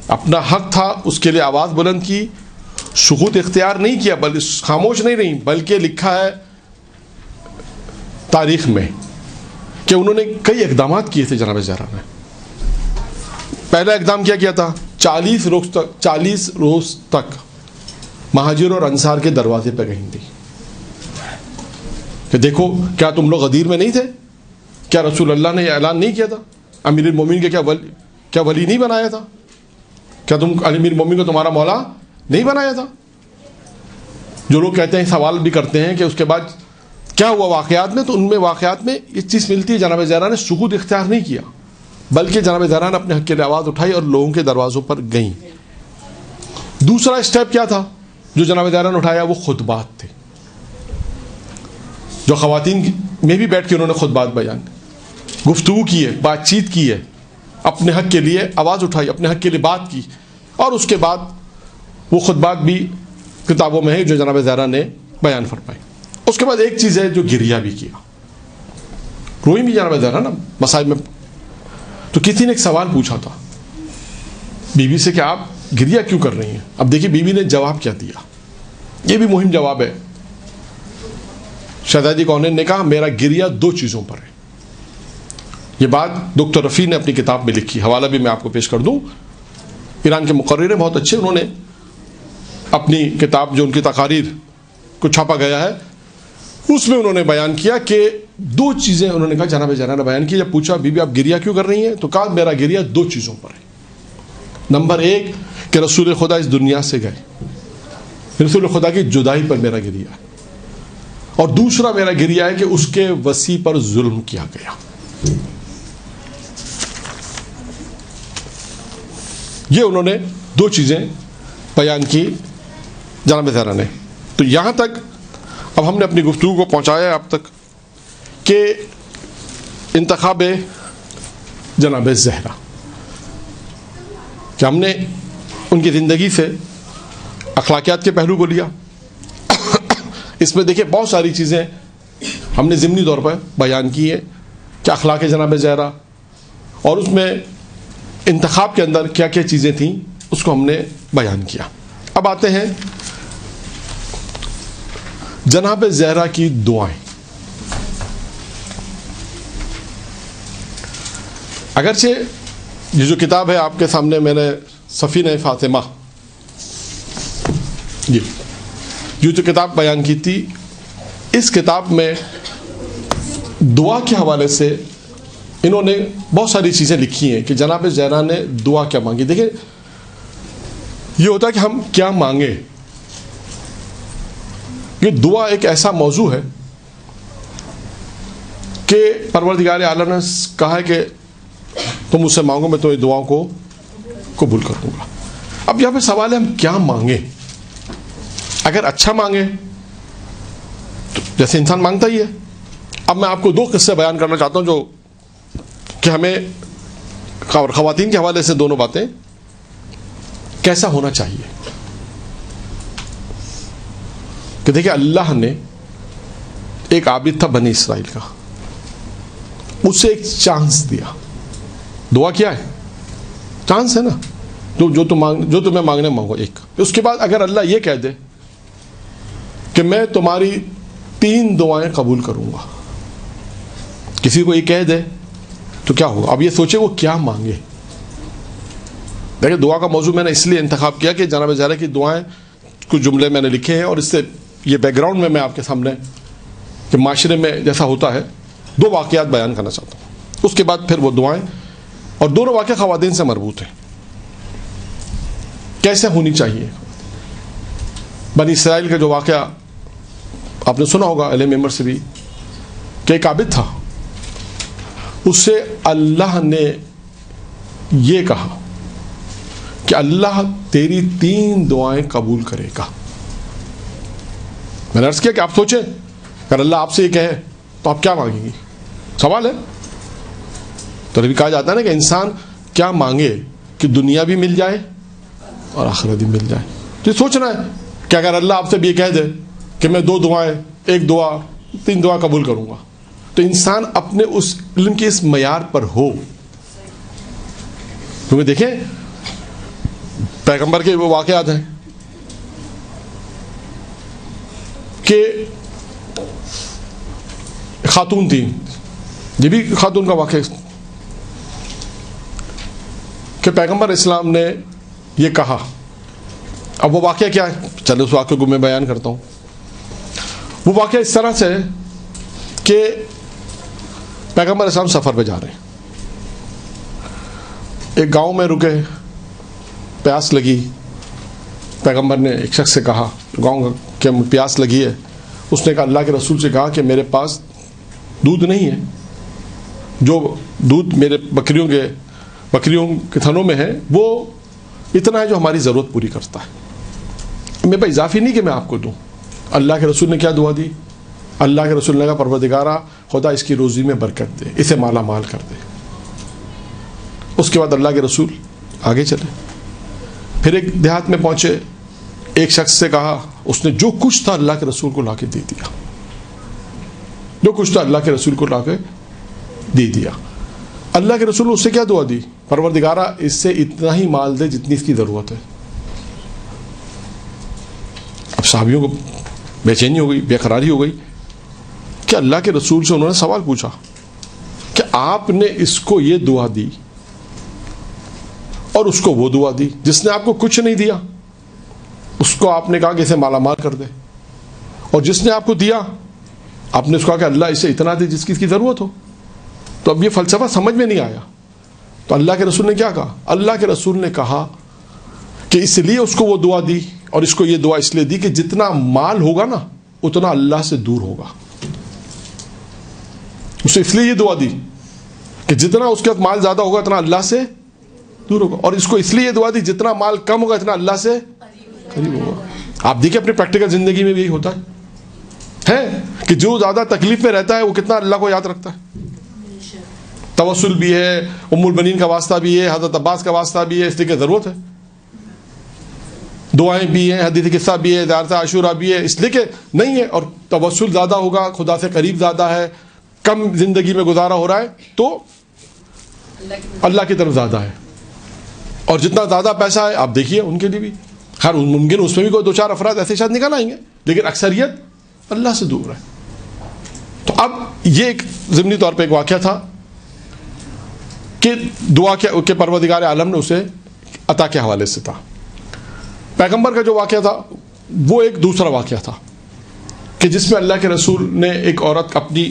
اپنا حق تھا اس کے لیے آواز بلند کی, سکوت اختیار نہیں کیا, بلکہ خاموش نہیں رہی, بلکہ لکھا ہے تاریخ میں کہ انہوں نے کئی اقدامات کیے تھے جناب زہرا نے. پہلا اقدام کیا تھا؟ 40 روز تک مہاجر اور انصار کے دروازے پہ گئی تھی کہ دیکھو کیا تم لوگ غدیر میں نہیں تھے؟ کیا رسول اللہ نے یہ اعلان نہیں کیا تھا؟ امیر المومنین کے کیا ولی نہیں بنایا تھا؟ کیا تم امیر المومنین کو تمہارا مولا نہیں بنایا تھا؟ جو لوگ کہتے ہیں سوال بھی کرتے ہیں کہ اس کے بعد کیا ہوا واقعات میں، تو ان میں واقعات میں یہ چیز ملتی ہے جناب زہرا نے سکوت اختیار نہیں کیا، بلکہ جناب زہرا نے اپنے حق کے لیے آواز اٹھائی اور لوگوں کے دروازوں پر گئیں۔ دوسرا اسٹیپ کیا تھا جو جناب زہرا نے اٹھایا؟ وہ خطبات تھے، جو خواتین میں بھی بیٹھ کے انہوں نے خطبات بیان گفتگو کی ہے، بات چیت کی ہے، اپنے حق کے لیے آواز اٹھائی، اپنے حق کے لیے بات کی، اور اس کے بعد وہ خطبات بھی کتابوں میں ہے جو جناب زہرا نے بیان فرمائی۔ اس کے بعد ایک چیز ہے جو گریہ بھی کیا، روئی بھی جناب زہرا نا مصائب میں۔ تو کسی نے ایک سوال پوچھا تھا بیوی سے کہ آپ گریہ کیوں کر رہی ہیں؟ اب دیکھیے بیوی نے جواب کیا دیا، یہ بھی مہم جواب ہے۔ شہزادی کونین نے کہا میرا گریہ دو چیزوں پر ہے۔ یہ بات ڈاکٹر رفیع نے اپنی کتاب میں لکھی، حوالہ بھی میں آپ کو پیش کر دوں، ایران کے مقرر ہیں بہت اچھے، انہوں نے اپنی کتاب جو ان کی تقاریر کو چھاپا گیا ہے اس میں انہوں نے بیان کیا کہ دو چیزیں انہوں نے کہا جناب زہرا نے بیان کی۔ جب پوچھا بی بی آپ گریہ کیوں کر رہی ہیں تو کہا میرا گریہ دو چیزوں پر ہے۔ نمبر ایک کہ رسول خدا اس دنیا سے گئے، رسول خدا کی جدائی پر میرا گریہ ہے، اور دوسرا میرا گریہ ہے کہ اس کے وصی پر ظلم کیا گیا۔ یہ انہوں نے دو چیزیں بیان کی جناب زہرا نے۔ تو یہاں تک اب ہم نے اپنی گفتگو کو پہنچایا ہے اب تک کہ انتخاب جناب زہرا، کہ ہم نے ان کی زندگی سے اخلاقیات کے پہلو کو لیا۔ اس میں دیکھیں بہت ساری چیزیں ہم نے ضمنی طور پر بیان کی ہیں کہ اخلاق جناب زہرا، اور اس میں انتخاب کے اندر کیا کیا چیزیں تھیں اس کو ہم نے بیان کیا۔ اب آتے ہیں جناب زہرا کی دعائیں۔ اگرچہ یہ جو کتاب ہے آپ کے سامنے میں نے سفینہ فاطمہ یہ جو کتاب بیان کی تھی، اس کتاب میں دعا کے حوالے سے انہوں نے بہت ساری چیزیں لکھی ہیں کہ جناب زہرا نے دعا کیا مانگی۔ دیکھیں یہ ہوتا ہے کہ ہم کیا مانگیں، یہ دعا ایک ایسا موضوع ہے کہ پروردگار عالم نے کہا ہے کہ تم مجھ سے مانگو میں تمہیں دعاؤں کو قبول کر دوں گا۔ اب یہاں پہ سوال ہے ہم کیا مانگیں۔ اگر اچھا مانگیں تو جیسے انسان مانگتا ہی ہے۔ اب میں آپ کو دو قصے بیان کرنا چاہتا ہوں جو کہ ہمیں خواتین کے حوالے سے دونوں باتیں کیسا ہونا چاہیے۔ کہ دیکھیں اللہ نے ایک عابد تھا بنی اسرائیل کا، اسے ایک چانس دیا۔ دعا کیا ہے؟ چانس ہے نا، جو تمہیں مانگنے مانگو ایک۔ اس کے بعد اگر اللہ یہ کہہ دے کہ میں تمہاری 3 دعائیں قبول کروں گا، کسی کو یہ کہہ دے تو کیا ہوگا؟ اب یہ سوچے وہ کیا مانگے۔ دیکھیں دعا کا موضوع میں نے اس لیے انتخاب کیا کہ جناب زہرا کی دعائیں کچھ جملے میں نے لکھے ہیں، اور اس سے یہ بیک گراؤنڈ میں آپ کے سامنے کہ معاشرے میں جیسا ہوتا ہے 2 واقعات بیان کرنا چاہتا ہوں، اس کے بعد پھر وہ دعائیں، اور دونوں واقعہ خواتین سے مربوط ہیں۔ کیسے ہونی چاہیے؟ بنی اسرائیل کا جو واقعہ آپ نے سنا ہوگا اہل ممبر سے بھی، کہ ایک عابد تھا، اس سے اللہ نے یہ کہا کہ اللہ تیری 3 دعائیں قبول کرے گا۔ میں نے عرض کیا کہ آپ سوچیں اگر اللہ آپ سے یہ کہے تو آپ کیا مانگیں گی؟ سوال ہے۔ تو ابھی کہا جاتا ہے نا کہ انسان کیا مانگے کہ دنیا بھی مل جائے اور آخرت بھی مل جائے۔ تو یہ سوچنا ہے کہ اگر اللہ آپ سے بھی یہ کہہ دے کہ میں 2 دعائیں، 1 دعا 3 دعا قبول کروں گا، تو انسان اپنے اس علم کے اس معیار پر ہو۔ کیونکہ دیکھیں پیغمبر کے وہ واقعات ہیں کہ خاتون تھی، یہ بھی خاتون کا واقعہ کہ پیغمبر اسلام نے یہ کہا۔ اب وہ واقعہ کیا ہے چلے اس واقعے کو میں بیان کرتا ہوں. وہ واقعہ اس طرح سے ہے کہ پیغمبر اسلام سفر پہ جا رہے ہیں, ایک گاؤں میں رکے, پیاس لگی. پیغمبر نے ایک شخص سے کہا گاؤں کے پیاس لگی ہے, اس نے کہا اللہ کے رسول سے کہا کہ میرے پاس دودھ نہیں ہے, جو دودھ میرے بکریوں کے تھنوں میں ہے وہ اتنا ہے جو ہماری ضرورت پوری کرتا ہے, میرے پاس اضافی نہیں کہ میں آپ کو دوں. اللہ کے رسول نے کیا دعا دی؟ اللہ کے رسول نے کہا پروردگارا خدا اس کی روزی میں برکت دے, اسے مالا مال کر دے. اس کے بعد اللہ کے رسول آگے چلے, پھر ایک دیہات میں پہنچے, ایک شخص سے کہا, اس نے جو کچھ تھا اللہ کے رسول کو لا کے دے دیا, جو کچھ تھا اللہ کے رسول کو لا کے دے دیا. اللہ کے رسول نے اس سے کیا دعا دی؟ پروردگارا اس سے اتنا ہی مال دے جتنی اس کی ضرورت ہے. اب صحابیوں کو بے چینی ہو گئی, بے قراری ہو گئی کہ اللہ کے رسول سے انہوں نے سوال پوچھا کہ آپ نے اس کو یہ دعا دی اور اس کو وہ دعا دی, جس نے آپ کو کچھ نہیں دیا اس کو آپ نے کہا کہ اسے مالا مال کر دے, اور جس نے آپ کو دیا آپ نے اس کو کہا کہ اللہ اسے اتنا دے جس کی اس کی ضرورت ہو. تو اب یہ فلسفہ سمجھ میں نہیں آیا. تو اللہ کے رسول نے کیا کہا؟ اللہ کے رسول نے کہا کہ اس لیے اس کو وہ دعا دی اور اس کو یہ دعا اس لیے دی کہ جتنا مال ہوگا نا اتنا اللہ سے دور ہوگا. اسے اس لیے یہ دعا دی کہ جتنا اس کے پاس مال زیادہ ہوگا اتنا اللہ سے دور ہوگا, اور اس کو اس لیے یہ دعا دی جتنا مال کم ہوگا اتنا اللہ سے قریب ہوگا. آپ دیکھیں اپنی پریکٹیکل زندگی میں بھی یہی ہوتا ہے کہ جو زیادہ تکلیف میں رہتا ہے وہ کتنا اللہ کو یاد رکھتا ہے. توسل بھی ہے, ام البنین کا واسطہ بھی ہے, حضرت عباس کا واسطہ بھی ہے, اس لیے کہ ضرورت ہے. دعائیں بھی ہیں, حدیث قصہ بھی ہے, زیارت عاشورہ بھی ہے, اس لیے کہ نہیں ہے. اور توسل زیادہ ہوگا, خدا سے قریب زیادہ ہے, کم زندگی میں گزارا ہو رہا ہے تو اللہ کی طرف زیادہ ہے. اور جتنا زیادہ پیسہ ہے آپ دیکھیے ان کے لیے بھی, خیر ممکن اس میں بھی کوئی دو چار افراد ایسے شاید نکل آئیں گے, لیکن اکثریت اللہ سے دور ہے. تو اب یہ ایک ضمنی طور پہ ایک واقعہ تھا کہ دعا کے پروردگار عالم نے اسے عطا کے حوالے سے تھا. پیغمبر کا جو واقعہ تھا وہ ایک دوسرا واقعہ تھا کہ جس میں اللہ کے رسول نے ایک عورت اپنی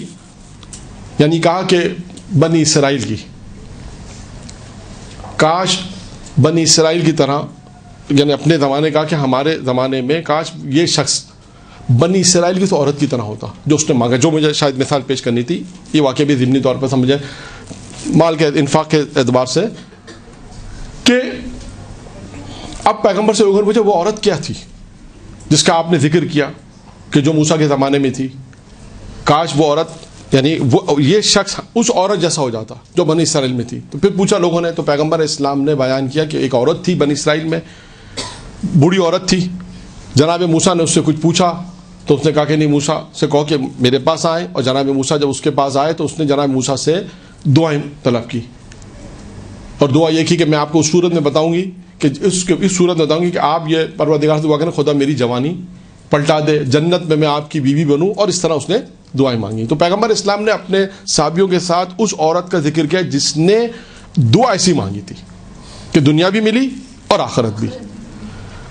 یعنی کہا کہ بنی اسرائیل کی, کاش بنی اسرائیل کی طرح, یعنی اپنے زمانے کا کہ ہمارے زمانے میں کاش یہ شخص بنی اسرائیل کی تو عورت کی طرح ہوتا جو اس نے مانگا. جو مجھے شاید مثال پیش کرنی تھی, یہ واقعہ بھی ضمنی طور پر سمجھے مال کے انفاق کے اعتبار سے, کہ اب پیغمبر سے پوچھے وہ عورت کیا تھی جس کا آپ نے ذکر کیا کہ جو موسیٰ کے زمانے میں تھی, کاش وہ عورت یعنی وہ یہ شخص اس عورت جیسا ہو جاتا جو بنی اسرائیل میں تھی. تو پھر پوچھا لوگوں نے, تو پیغمبر اسلام نے بیان کیا کہ ایک عورت تھی بنی اسرائیل میں, بوڑھی عورت تھی. جناب موسیٰ نے اس سے کچھ پوچھا تو اس نے کہا کہ نہیں, موسیٰ سے کہو کہ میرے پاس آئے. اور جناب موسیٰ جب اس کے پاس آئے تو اس نے جناب موسیٰ سے دعائیں طلب کی, اور دعا یہ کی کہ میں آپ کو اس صورت میں بتاؤں گی کہ اس صورت میں بتاؤں گی کہ آپ یہ پروردگار سے دعا کریں خدا میری جوانی پلٹا دے, جنت میں آپ کی بیوی بنوں, اور اس طرح اس نے دعائیں مانگی. تو پیغمبر اسلام نے اپنے صحابیوں کے ساتھ اس عورت کا ذکر کیا جس نے دعا ایسی مانگی تھی کہ دنیا بھی ملی اور آخرت بھی.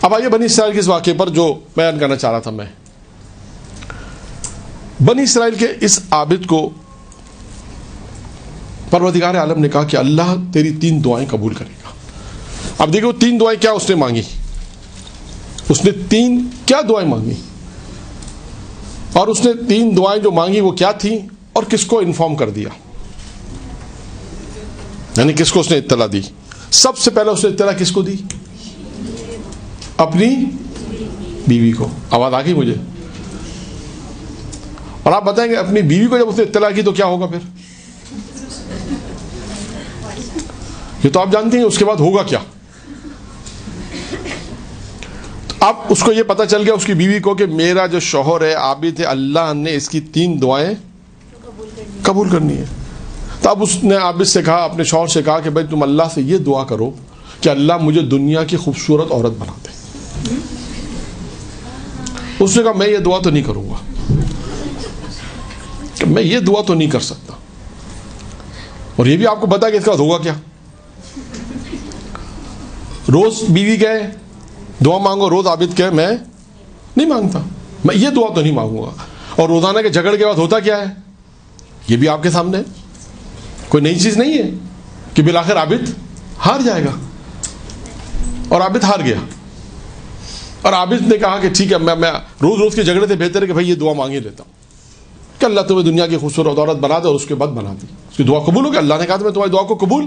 اب آئیے بنی اسرائیل کے اس واقعے پر جو بیان کرنا چاہ رہا تھا میں. بنی اسرائیل کے اس عابد کو پروردگار عالم نے کہا کہ اللہ تیری 3 دعائیں قبول کرے گا. اب دیکھو 3 دعائیں کیا اس نے مانگی, اس نے 3 کیا دعائیں مانگی, اور اس نے 3 دعائیں جو مانگی وہ کیا تھیں اور کس کو انفارم کر دیا, یعنی کس کو اس نے اطلاع دی. سب سے پہلے اس نے اطلاع کس کو دی؟ اپنی بیوی کو. آواز آ گئی مجھے؟ اور آپ بتائیں گے اپنی بیوی کو جب اس نے اطلاع کی تو کیا ہوگا پھر؟ یہ تو آپ جانتے ہیں اس کے بعد ہوگا کیا. اب اس کو یہ پتہ چل گیا اس کی بیوی کو کہ میرا جو شوہر ہے عابد ہے, اللہ نے اس کی 3 دعائیں قبول کرنی ہے. تو اب اس نے عابد سے کہا, اپنے شوہر سے کہا کہ بھائی تم اللہ سے یہ دعا کرو کہ اللہ مجھے دنیا کی خوبصورت عورت بنا دے. اس نے کہا میں یہ دعا تو نہیں کروں گا, میں یہ دعا تو نہیں کر سکتا. اور یہ بھی آپ کو پتا کہ اس کا ہوگا کیا. روز بیوی کہے دعا مانگو, روز عابد کہے میں نہیں مانگتا. میں یہ دعا تو نہیں مانگوں گا. اور روزانہ کے جھگڑ کے بعد ہوتا کیا ہے یہ بھی آپ کے سامنے ہے. کوئی نئی چیز نہیں ہے کہ بالآخر عابد ہار جائے گا. اور عابد ہار گیا, اور عابد نے کہا کہ ٹھیک ہے میں روز کے جھگڑے سے بہتر ہے کہ بھائی یہ دعا مانگ ہی لیتا ہوں کہ اللہ تمہیں دنیا کی خوبصورت عورت بنا دے, اور اس کے بعد بنا دی. اس کی دعا قبول ہو گئی. اللہ نے کہا تو میں تمہاری دعا کو قبول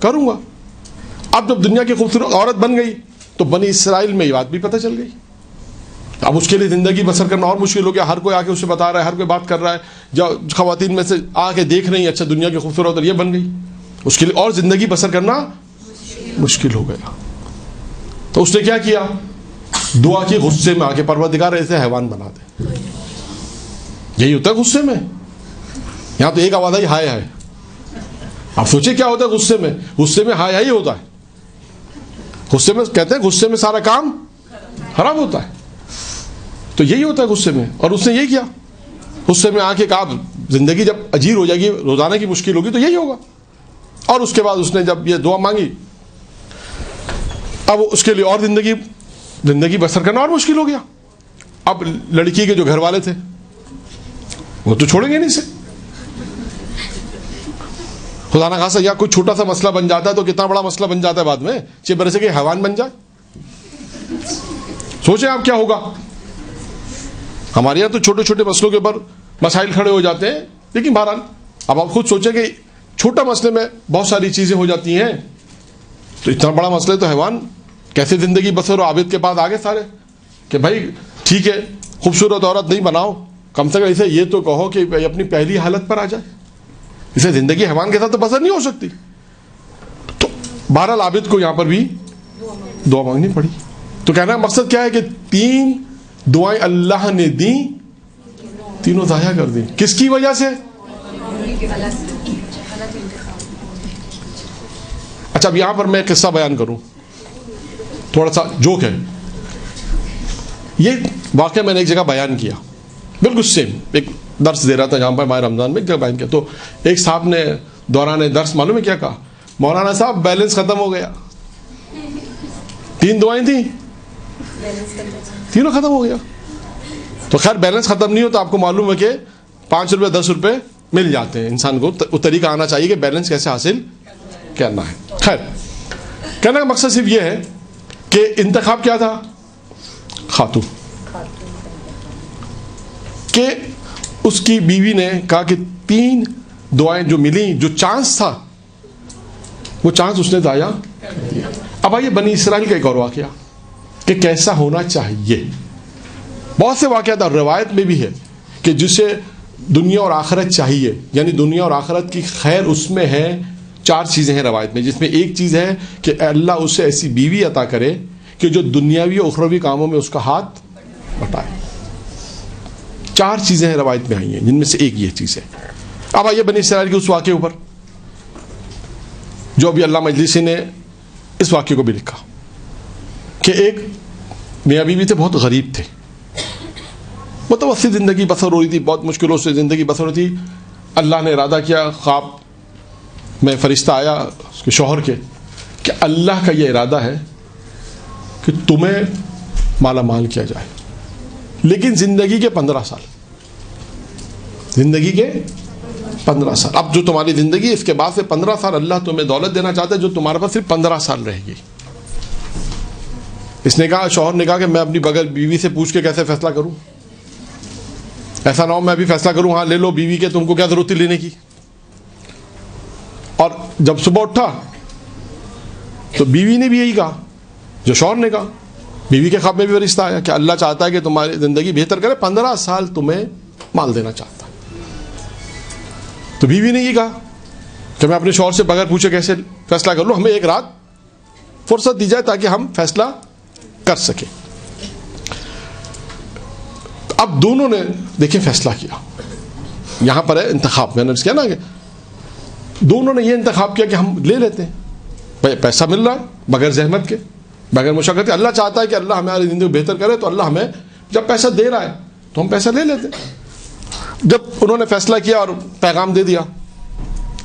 کروں گا. اب جب دنیا کی خوبصورت عورت بن گئی تو بنی اسرائیل میں یہ بات بھی پتہ چل گئی. اب اس کے لیے زندگی بسر کرنا اور مشکل ہو گیا. ہر کوئی آ کے اسے بتا رہا ہے, ہر کوئی بات کر رہا ہے. جب خواتین میں سے آ کے دیکھ رہی ہیں اچھا دنیا کی خوبصورت یہ بن گئی, اس کے لیے اور زندگی بسر کرنا مشکل ہو گیا. تو اس نے کیا کیا, دعا کی غصے میں آ کے پروردگار ایسے حیوان بنا دے. یہی ہوتا ہے غصے میں. یہاں تو ایک آواز آئی ہائے ہائے. آپ سوچیں کیا ہوتا ہے غصے میں. غصے میں ہائے ہائے ہوتا ہے. غصے میں کہتے ہیں غصے میں سارا کام خراب ہوتا ہے. تو یہی ہوتا ہے غصے میں. اور اس نے یہی کیا, غصے میں آ کے کہا زندگی جب اجیر ہو جائے گی, روزانہ کی مشکل ہوگی تو یہی ہوگا. اور اس کے بعد اس نے جب یہ دعا مانگی, اب اس کے لیے اور زندگی بسر کرنا اور مشکل ہو گیا. اب لڑکی کے جو گھر والے تھے وہ تو چھوڑیں گے نہیں اسے. خدا نہ خاصا یا کوئی چھوٹا سا مسئلہ بن جاتا ہے تو کتنا بڑا مسئلہ بن جاتا ہے بعد میں, چھ برسے کے حیوان بن جائے. سوچیں آپ کیا ہوگا. ہمارے یہاں تو چھوٹے چھوٹے مسئلوں کے اوپر مسائل کھڑے ہو جاتے ہیں, لیکن بہرحال اب آپ خود سوچیں کہ چھوٹا مسئلے میں بہت ساری چیزیں ہو جاتی ہیں, تو اتنا بڑا مسئلہ تو حیوان کیسے زندگی بسر. اور عابد کے پاس آگے سارے کہ بھائی ٹھیک ہے خوبصورت عورت نہیں بناؤ, کم سے کم اسے یہ تو کہو کہ اپنی پہلی حالت پر آ جائے. اسے زندگی حیوان کے ساتھ تو بسر نہیں ہو سکتی. تو بہرحال عابد کو یہاں پر بھی دعا مانگنی پڑی. تو کہنا مقصد کیا ہے کہ 3 دعائیں اللہ نے دی, تینوں ضائع کر دی. کس کی وجہ سے؟ اچھا اب یہاں پر میں قصہ بیان کروں, تھوڑا سا جوک ہے. یہ واقعہ میں نے ایک جگہ بیان کیا, بالکل سیم. ایک درس دے رہا تھا جہاں پر ماہ رمضان میں, ایک جگہ بیان کیا. تو ایک صاحب نے دوران درس معلوم ہے کیا کہا, مولانا صاحب بیلنس ختم ہو گیا. 3 دعائیں تھیں, تینوں ختم ہو گیا. تو خیر بیلنس ختم نہیں ہو تو آپ کو معلوم ہے کہ 5 روپے 10 روپے مل جاتے ہیں. انسان کو وہ طریقہ آنا چاہیے کہ بیلنس کیسے حاصل کرنا ہے. خیر کہنے کا مقصد صرف یہ ہے کہ انتخاب کیا تھا, خاتون. کہ اس کی بیوی نے کہا کہ 3 دعائیں جو ملی, جو چانس تھا وہ چانس اس نے ضائع کر دیا. اب آئیے بنی اسرائیل کا ایک اور واقعہ کہ کیسا ہونا چاہیے. بہت سے واقعات اور روایت میں بھی ہے کہ جسے دنیا اور آخرت چاہیے, یعنی دنیا اور آخرت کی خیر اس میں ہے. 4 چیزیں ہیں روایت میں, جس میں ایک چیز ہے کہ اللہ اسے ایسی بیوی عطا کرے کہ جو دنیاوی اور اخروی کاموں میں اس کا ہاتھ بٹائے. 4 چیزیں ہیں روایت میں آئی ہیں, جن میں سے ایک یہ چیز ہے. اب آئیے بنی اسرائیل کے اس واقعے اوپر, جو ابھی علامہ مجلسی نے اس واقعے کو بھی لکھا کہ ایک میاں بیوی تھے, بہت غریب تھے, متوسط زندگی بسر ہو رہی تھی, بہت مشکلوں سے زندگی بسر ہو رہی تھی. اللہ نے ارادہ کیا, خواب میں فرشتہ آیا اس کے شوہر کے کہ اللہ کا یہ ارادہ ہے کہ تمہیں مالا مال کیا جائے, لیکن زندگی کے 15 سال, زندگی کے 15 سال. اب جو تمہاری زندگی اس کے بعد سے 15 سال اللہ تمہیں دولت دینا چاہتا ہے جو تمہارے پاس صرف 15 سال رہے گی. اس نے کہا, شوہر نے کہا کہ میں اپنی بغیر بیوی سے پوچھ کے کیسے فیصلہ کروں, ایسا نہ ہو میں بھی فیصلہ کروں ہاں لے لو بیوی کے, تم کو کیا ضرورت تھی لینے کی. اور جب صبح اٹھا تو بیوی نے بھی یہی کہا جو شوہر نے کہا. بیوی کے خواب میں بھی فرشتہ آیا کہ اللہ چاہتا ہے کہ تمہاری زندگی بہتر کرے, 15 سال تمہیں مال دینا چاہتا ہے. تو بیوی نے یہ کہا کہ میں اپنے شوہر سے بغیر پوچھے کیسے فیصلہ کر لوں, ہمیں ایک رات فرصت دی جائے تاکہ ہم فیصلہ کر سکیں. اب دونوں نے دیکھیں فیصلہ کیا. یہاں پر ہے انتخاب, میں نے کیا نا کہ دونوں نے یہ انتخاب کیا کہ ہم لے لیتے ہیں, پیسہ مل رہا ہے بغیر زحمت کے, بغیر مشقت کے. اللہ چاہتا ہے کہ اللہ ہماری زندگی بہتر کرے, تو اللہ ہمیں جب پیسہ دے رہا ہے تو ہم پیسہ لے لیتے ہیں. جب انہوں نے فیصلہ کیا اور پیغام دے دیا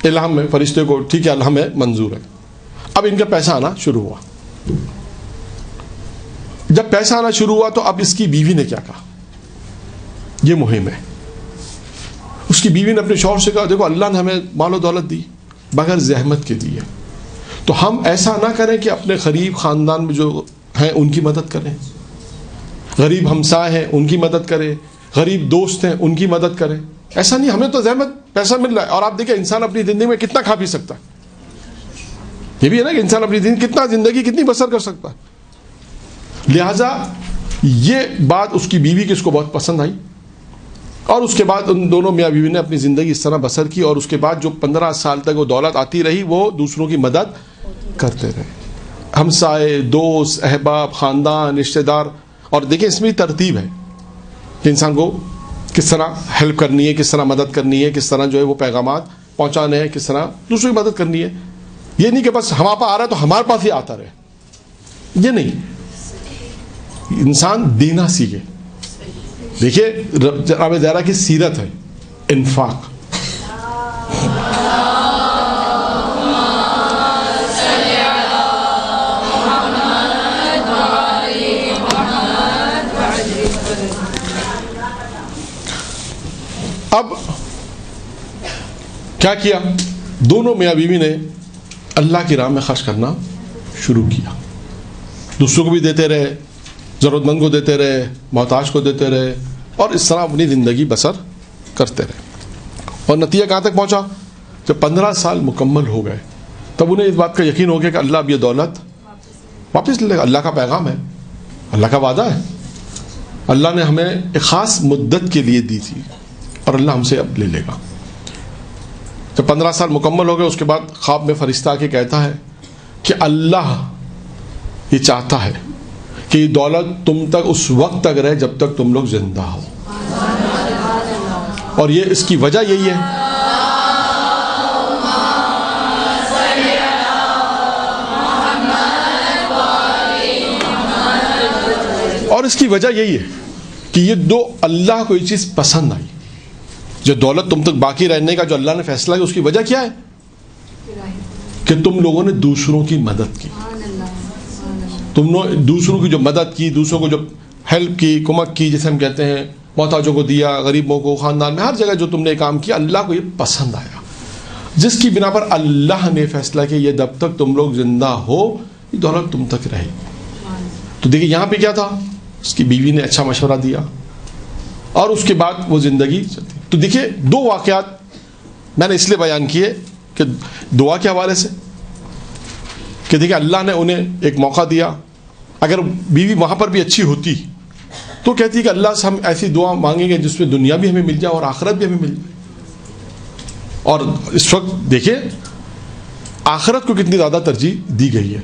الہام میں فرشتے کو, ٹھیک ہے اللہ ہمیں منظور ہے, اب ان کا پیسہ آنا شروع ہوا. جب پیسہ آنا شروع ہوا تو اب اس کی بیوی نے کیا کہا, یہ مہم ہے. اس کی بیوی نے اپنے شوہر سے کہا دیکھو اللہ نے ہمیں مال و دولت دی بغیر زحمت کے دی ہے, تو ہم ایسا نہ کریں کہ اپنے غریب خاندان میں جو ہیں ان کی مدد کریں, غریب ہمسائے ہیں ان کی مدد کریں, غریب دوست ہیں ان کی مدد کریں. ایسا نہیں, ہمیں تو زحمت پیسہ مل رہا ہے. اور آپ دیکھیں انسان اپنی زندگی میں کتنا کھا پی سکتا ہے, یہ بھی ہے نا کہ انسان اپنی زندگی کتنی بسر کر سکتا ہے. لہذا یہ بات اس کی بیوی کی اس کو بہت پسند آئی, اور اس کے بعد ان دونوں میاں بیوی نے اپنی زندگی اس طرح بسر کی, اور اس کے بعد جو 15 سال تک وہ دولت آتی رہی وہ دوسروں کی مدد کرتے رہے, ہمسائے, دوست, احباب, خاندان, رشتہ دار. اور دیکھیں اس میں ترتیب ہے کہ انسان کو کس طرح ہیلپ کرنی ہے, کس طرح مدد کرنی ہے, کس طرح جو ہے وہ پیغامات پہنچانے ہیں, کس طرح دوسروں کی مدد کرنی ہے. یہ نہیں کہ بس ہمارے پاس آ رہا ہے تو ہمارے پاس ہی آتا رہے, یہ نہیں. انسان دینا سیکھے. دیکھیے جناب زہرا کی سیرت ہے انفاق. اب کیا کیا, دونوں میاں بیوی نے اللہ کی راہ میں خرچ کرنا شروع کیا. دوسروں کو بھی دیتے رہے, ضرورت مند کو دیتے رہے, محتاج کو دیتے رہے, اور اس طرح اپنی زندگی بسر کرتے رہے. اور نتیجہ کہاں تک پہنچا, جب 15 سال مکمل ہو گئے تب انہیں اس بات کا یقین ہو گیا کہ اللہ اب یہ دولت واپس لے لے گا. اللہ کا پیغام ہے, اللہ کا وعدہ ہے, اللہ نے ہمیں ایک خاص مدت کے لیے دی تھی اور اللہ ہم سے اب لے لے گا. جب 15 سال مکمل ہو گئے اس کے بعد خواب میں فرشتہ آ کے کہتا ہے کہ اللہ یہ چاہتا ہے کہ یہ دولت تم تک اس وقت تک رہے جب تک تم لوگ زندہ ہو, اور یہ اس کی وجہ یہی ہے اور اس کی وجہ یہی ہے کہ یہ دو اللہ کو یہ چیز پسند آئی, جو دولت تم تک باقی رہنے کا جو اللہ نے فیصلہ کیا, اس کی وجہ کیا ہے کہ تم لوگوں نے دوسروں کی مدد کی, تم نے دوسروں کی جو مدد کی, دوسروں کو جو ہیلپ کی, کمک کی, جیسے ہم کہتے ہیں, محتاجوں کو دیا, غریبوں کو, خاندان میں ہر جگہ جو تم نے کام کیا اللہ کو یہ پسند آیا, جس کی بنا پر اللہ نے فیصلہ کیا یہ جب تک تم لوگ زندہ ہو یہ دولت تم تک رہے. تو دیکھیے یہاں پہ کیا تھا, اس کی بیوی نے اچھا مشورہ دیا اور اس کے بعد وہ زندگی چلتی. تو دیکھیے دو واقعات میں نے اس لیے بیان کیے کہ دعا کے حوالے سے, کہ دیکھیں اللہ نے انہیں ایک موقع دیا. اگر بیوی وہاں پر بھی اچھی ہوتی تو کہتی کہ اللہ سے ہم ایسی دعا مانگیں گے جس میں دنیا بھی ہمیں مل جائے اور آخرت بھی ہمیں مل جائے. اور اس وقت دیکھیں آخرت کو کتنی زیادہ ترجیح دی گئی ہے.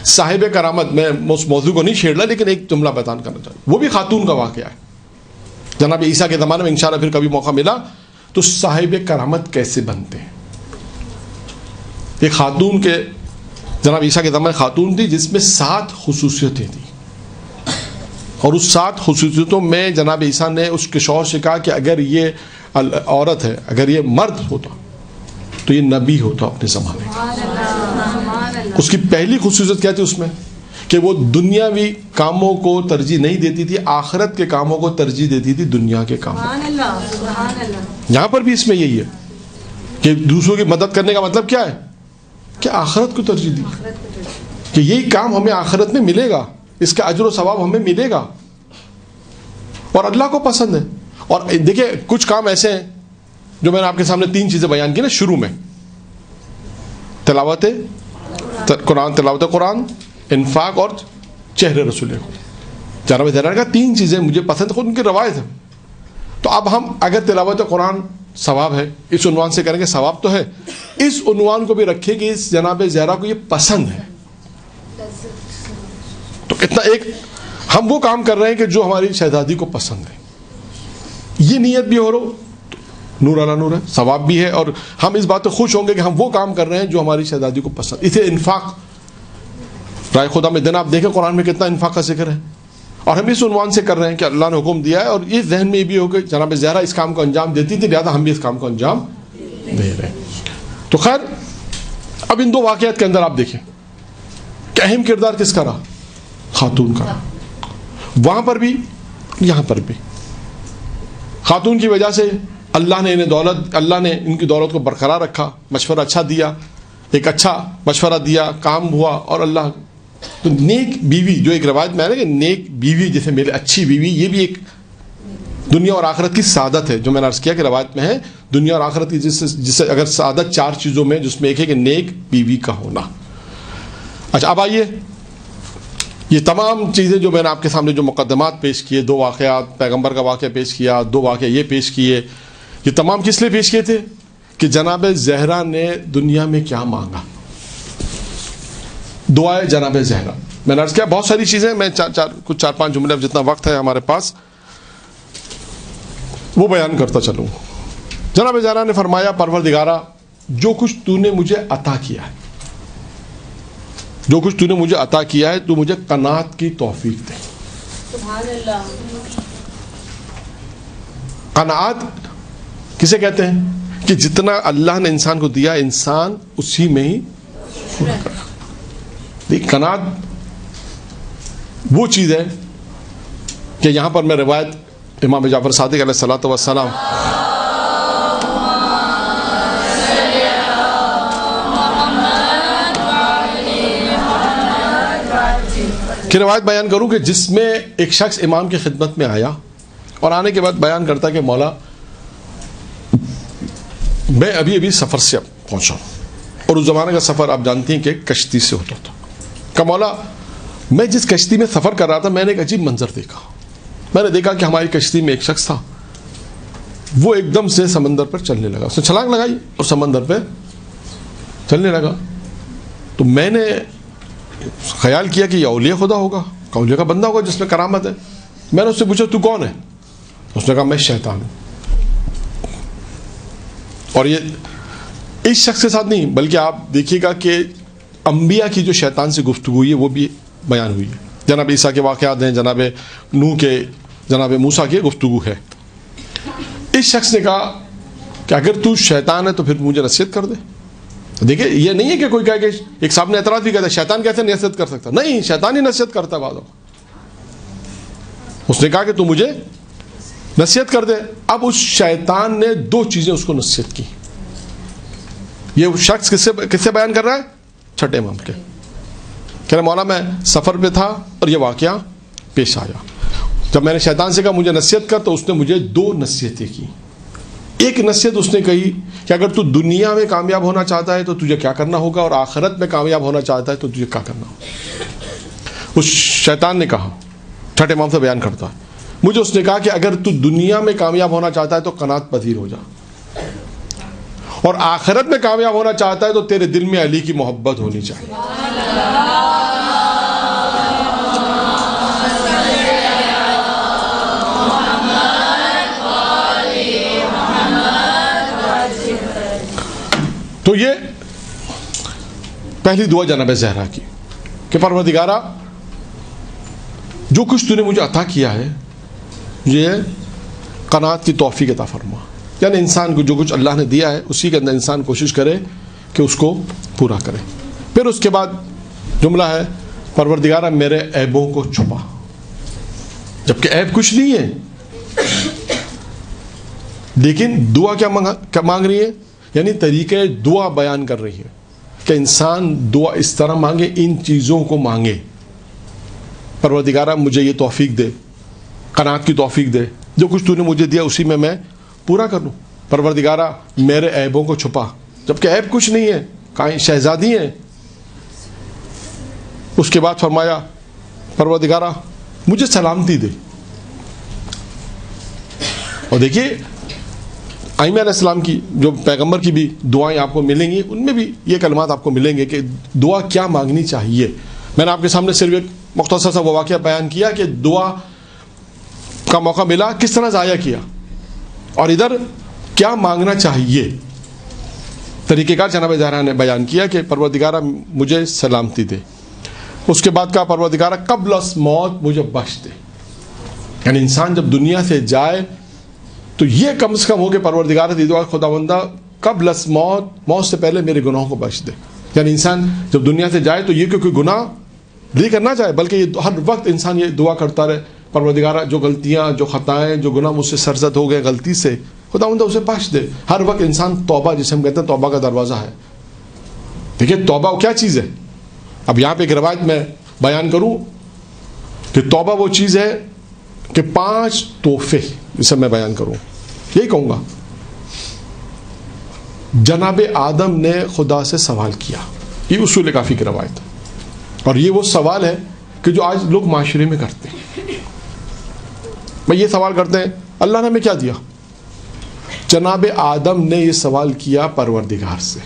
صاحب کرامت, میں اس موضوع کو نہیں چھیڑ رہا لیکن ایک جملہ بیان کرنا چاہتا ہوں, وہ بھی خاتون کا واقعہ ہے. جناب عیسیٰ کے زمانے میں انشاءاللہ پھر کبھی موقع ملا تو صاحب کرامت کیسے بنتے ہیں. ایک خاتون کے جناب عیسیٰ کے زمانے خاتون تھی جس میں 7 خصوصیتیں تھیں, اور اس 7 خصوصیتوں میں جناب عیسیٰ نے اس کے شوہر سے کہا کہ اگر یہ عورت ہے, اگر یہ مرد ہوتا تو یہ نبی ہوتا اپنے زمانے کا. اس کی پہلی خصوصیت کیا تھی اس میں, کہ وہ دنیاوی کاموں کو ترجیح نہیں دیتی تھی, آخرت کے کاموں کو ترجیح دیتی تھی دنیا کے کاموں. یہاں پر بھی اس میں یہی ہے کہ دوسروں کی مدد کرنے کا مطلب کیا ہے کہ آخرت کو ترجیح دی, کہ یہی کام ہمیں آخرت میں ملے گا, اس کا اجر و ثواب ہمیں ملے گا اور اللہ کو پسند ہے. اور دیکھیں کچھ کام ایسے ہیں جو میں نے آپ کے سامنے 3 چیزیں بیان کی نا شروع میں, تلاوت قرآن, انفاق اور چہرے رسول کو. جناب زہرا کا 3 چیزیں مجھے پسند, خود ان کی روایت ہے. تو اب ہم اگر تلاوت قرآن ثواب ہے اس عنوان سے کریں گے, ثواب تو ہے, اس عنوان کو بھی رکھیں کہ اس جناب زہرا کو یہ پسند ہے, تو کتنا ایک ہم وہ کام کر رہے ہیں کہ جو ہماری شہزادی کو پسند ہے. یہ نیت بھی ہو رہا نور علی نور ہے, ثواب بھی ہے, اور ہم اس بات سے خوش ہوں گے کہ ہم وہ کام کر رہے ہیں جو ہماری شہزادی کو پسند. اسے انفاق, رائے خدا میں دن آپ دیکھیں قرآن میں کتنا انفاق کا ذکر ہے, اور ہم اس عنوان سے کر رہے ہیں کہ اللہ نے حکم دیا ہے, اور یہ ذہن میں بھی ہو کہ جناب زہرا اس کام کو انجام دیتی تھی, لہٰذا ہم بھی اس کام کو انجام دے رہے ہیں. تو خیر اب ان 2 واقعات کے اندر آپ دیکھیں کہ اہم کردار کس کا رہا, خاتون کا. وہاں پر بھی یہاں پر بھی خاتون کی وجہ سے اللہ نے ان کی دولت کو برقرار رکھا, مشورہ اچھا دیا, ایک اچھا مشورہ دیا, کام ہوا, اور اللہ تو نیک بیوی, جو ایک روایت میں ہے نا کہ نیک بیوی جیسے میرے اچھی بیوی, یہ بھی ایک دنیا اور آخرت کی سعادت ہے. جو میں نے عرض کیا کہ روایت میں ہے دنیا اور آخرت کی جسے اگر سعادت 4 چیزوں میں, جس میں ایک ہے کہ نیک بیوی کا ہونا. اچھا اب آئیے, یہ تمام چیزیں جو میں نے آپ کے سامنے جو مقدمات پیش کیے, 2 واقعات, پیغمبر کا واقعہ پیش کیا, 2 واقعہ یہ پیش کیے, یہ تمام کس لیے پیش کیے تھے کہ جناب زہرا نے دنیا میں کیا مانگا. دعائے جناب زہرا, میں نے عرض کیا بہت ساری چیزیں, میں کچھ 4-5 جملے, اب جتنا وقت ہے ہمارے پاس وہ بیان کرتا چلوں. جناب زہرا نے فرمایا پروردگارا جو کچھ تو نے مجھے عطا کیا ہے, جو کچھ تو نے مجھے عطا کیا ہے, تو مجھے قناعت کی توفیق دے. سبحان اللہ. قناعت کسے کہتے ہیں کہ جتنا اللہ نے انسان کو دیا انسان اسی میں ہی پورا کرے. دیکھ قناعت وہ چیز ہے کہ یہاں پر میں روایت امام جعفر صادق علیہ الصلوۃ والسلام کی روایت بیان کروں کہ جس میں ایک شخص امام کی خدمت میں آیا اور آنے کے بعد بیان کرتا کہ مولا میں ابھی سفر سے پہنچا ہوں, اور اس زمانے کا سفر آپ جانتی ہیں کہ کشتی سے ہوتا تھا. کہ مولا میں جس کشتی میں سفر کر رہا تھا میں نے ایک عجیب منظر دیکھا. میں نے دیکھا کہ ہماری کشتی میں ایک شخص تھا, وہ ایک دم سے سمندر پر چلنے لگا, اس نے چھلانگ لگائی اور سمندر پہ چلنے لگا. تو میں نے خیال کیا کہ یہ اولیاء خدا ہوگا, اولیاء کا بندہ ہوگا جس میں کرامت ہے. میں نے اس سے پوچھا تو کون ہے؟ اس نے کہا میں شیطان ہوں. اور یہ اس شخص کے ساتھ نہیں بلکہ آپ دیکھیے گا کہ انبیاء کی جو شیطان سے گفتگو ہوئی ہے وہ بھی بیان ہوئی ہے. جناب عیسیٰ کے واقعات ہیں, جناب نوح کے, جناب موسیٰ کی گفتگو ہے. اس شخص نے کہا کہ اگر تو شیطان ہے تو پھر مجھے نصیحت کر دے. دیکھیں یہ نہیں ہے کہ کوئی کہے کہ ایک صاحب نے اعتراض بھی کہتا ہے شیطان کیسے نصیحت کر سکتا, نہیں شیطان ہی نصیحت کرتا ہے بعضوں. اس نے کہا کہ تو مجھے نصیحت کر دے. اب اس شیطان نے 2 چیزیں اس کو نصیحت کی. یہ شخص کس سے بیان کر رہا ہے؟ چھٹے امام کے. کہہ رہا مولا میں سفر پہ تھا اور یہ واقعہ پیش آیا. جب میں نے شیطان سے کہا مجھے نصیحت کر, تو اس نے مجھے 2 نصیحتیں کی. ایک نصیحت اس نے کہی کہ اگر تو دنیا میں کامیاب ہونا چاہتا ہے تو تجھے کیا کرنا ہوگا, اور آخرت میں کامیاب ہونا چاہتا ہے تو تجھے کیا کرنا ہوگا. اس شیطان نے کہا, چھٹے امام سے بیان کرتا ہے, مجھے اس نے کہا کہ اگر تو دنیا میں کامیاب ہونا چاہتا ہے تو قناعت پذیر ہو جا, اور آخرت میں کامیاب ہونا چاہتا ہے تو تیرے دل میں علی کی محبت ہونی چاہیے. تو یہ پہلی دعا جناب زہرا کی کہ پروردگارا جو کچھ تو نے مجھے عطا کیا ہے یہ قناعت کی توفیق عطا فرما. یعنی انسان کو جو کچھ اللہ نے دیا ہے اسی کے اندر انسان کوشش کرے کہ اس کو پورا کرے. پھر اس کے بعد جملہ ہے پروردگارا میرے عیبوں کو چھپا, جبکہ عیب کچھ نہیں ہے, لیکن دعا کیا مانگ رہی ہے, یعنی طریقے دعا بیان کر رہی ہے کہ انسان دعا اس طرح مانگے, ان چیزوں کو مانگے. پروردگارا مجھے یہ توفیق دے, قناعت کی توفیق دے, جو کچھ تو نے مجھے دیا اسی میں پورا کر لوں. پروردگارا میرے عیبوں کو چھپا, جبکہ عیب کچھ نہیں ہے, کہیں شہزادی ہیں. اس کے بعد فرمایا پروردگارا مجھے سلامتی دے. اور دیکھیے ائمہ علیہ السلام کی جو پیغمبر کی بھی دعائیں آپ کو ملیں گی, ان میں بھی یہ کلمات آپ کو ملیں گے کہ دعا کیا مانگنی چاہیے. میں نے آپ کے سامنے صرف ایک مختصر سا وہ واقعہ بیان کیا کہ دعا کا موقع ملا کس طرح ضائع کیا, اور ادھر کیا مانگنا چاہیے. طریقہ کار جناب زہرا نے بیان کیا کہ پروردگارا مجھے سلامتی دے. اس کے بعد کہا پروردگارا قبل از موت مجھے بخش دے. یعنی انسان جب دنیا سے جائے تو یہ کم سے کم ہو کہ پروردگار دی دعا خداوندہ قبل از موت سے پہلے میرے گناہوں کو بخش دے. یعنی انسان جب دنیا سے جائے تو یہ کہ کوئی گناہ نہیں کرنا چاہے, بلکہ یہ ہر وقت انسان یہ دعا کرتا رہے پروردگارہ جو غلطیاں، جو خطائیں، جو گناہ مجھ سے سرزد ہو گئے غلطی سے، خداوند اسے بخش دے. ہر وقت انسان توبہ، جسے ہم کہتے ہیں توبہ کا دروازہ ہے. دیکھیے توبہ کیا چیز ہے. اب یہاں پہ ایک روایت میں بیان کروں کہ توبہ وہ چیز ہے کہ 5 تحفے جسے میں بیان کروں. یہی کہوں گا، جناب آدم نے خدا سے سوال کیا. یہ اصول کافی کی روایت ہے، اور یہ وہ سوال ہے کہ جو آج لوگ معاشرے میں کرتے ہیں. میں یہ سوال کرتے ہیں اللہ نے ہمیں کیا دیا. جناب آدم نے یہ سوال کیا پروردگار سے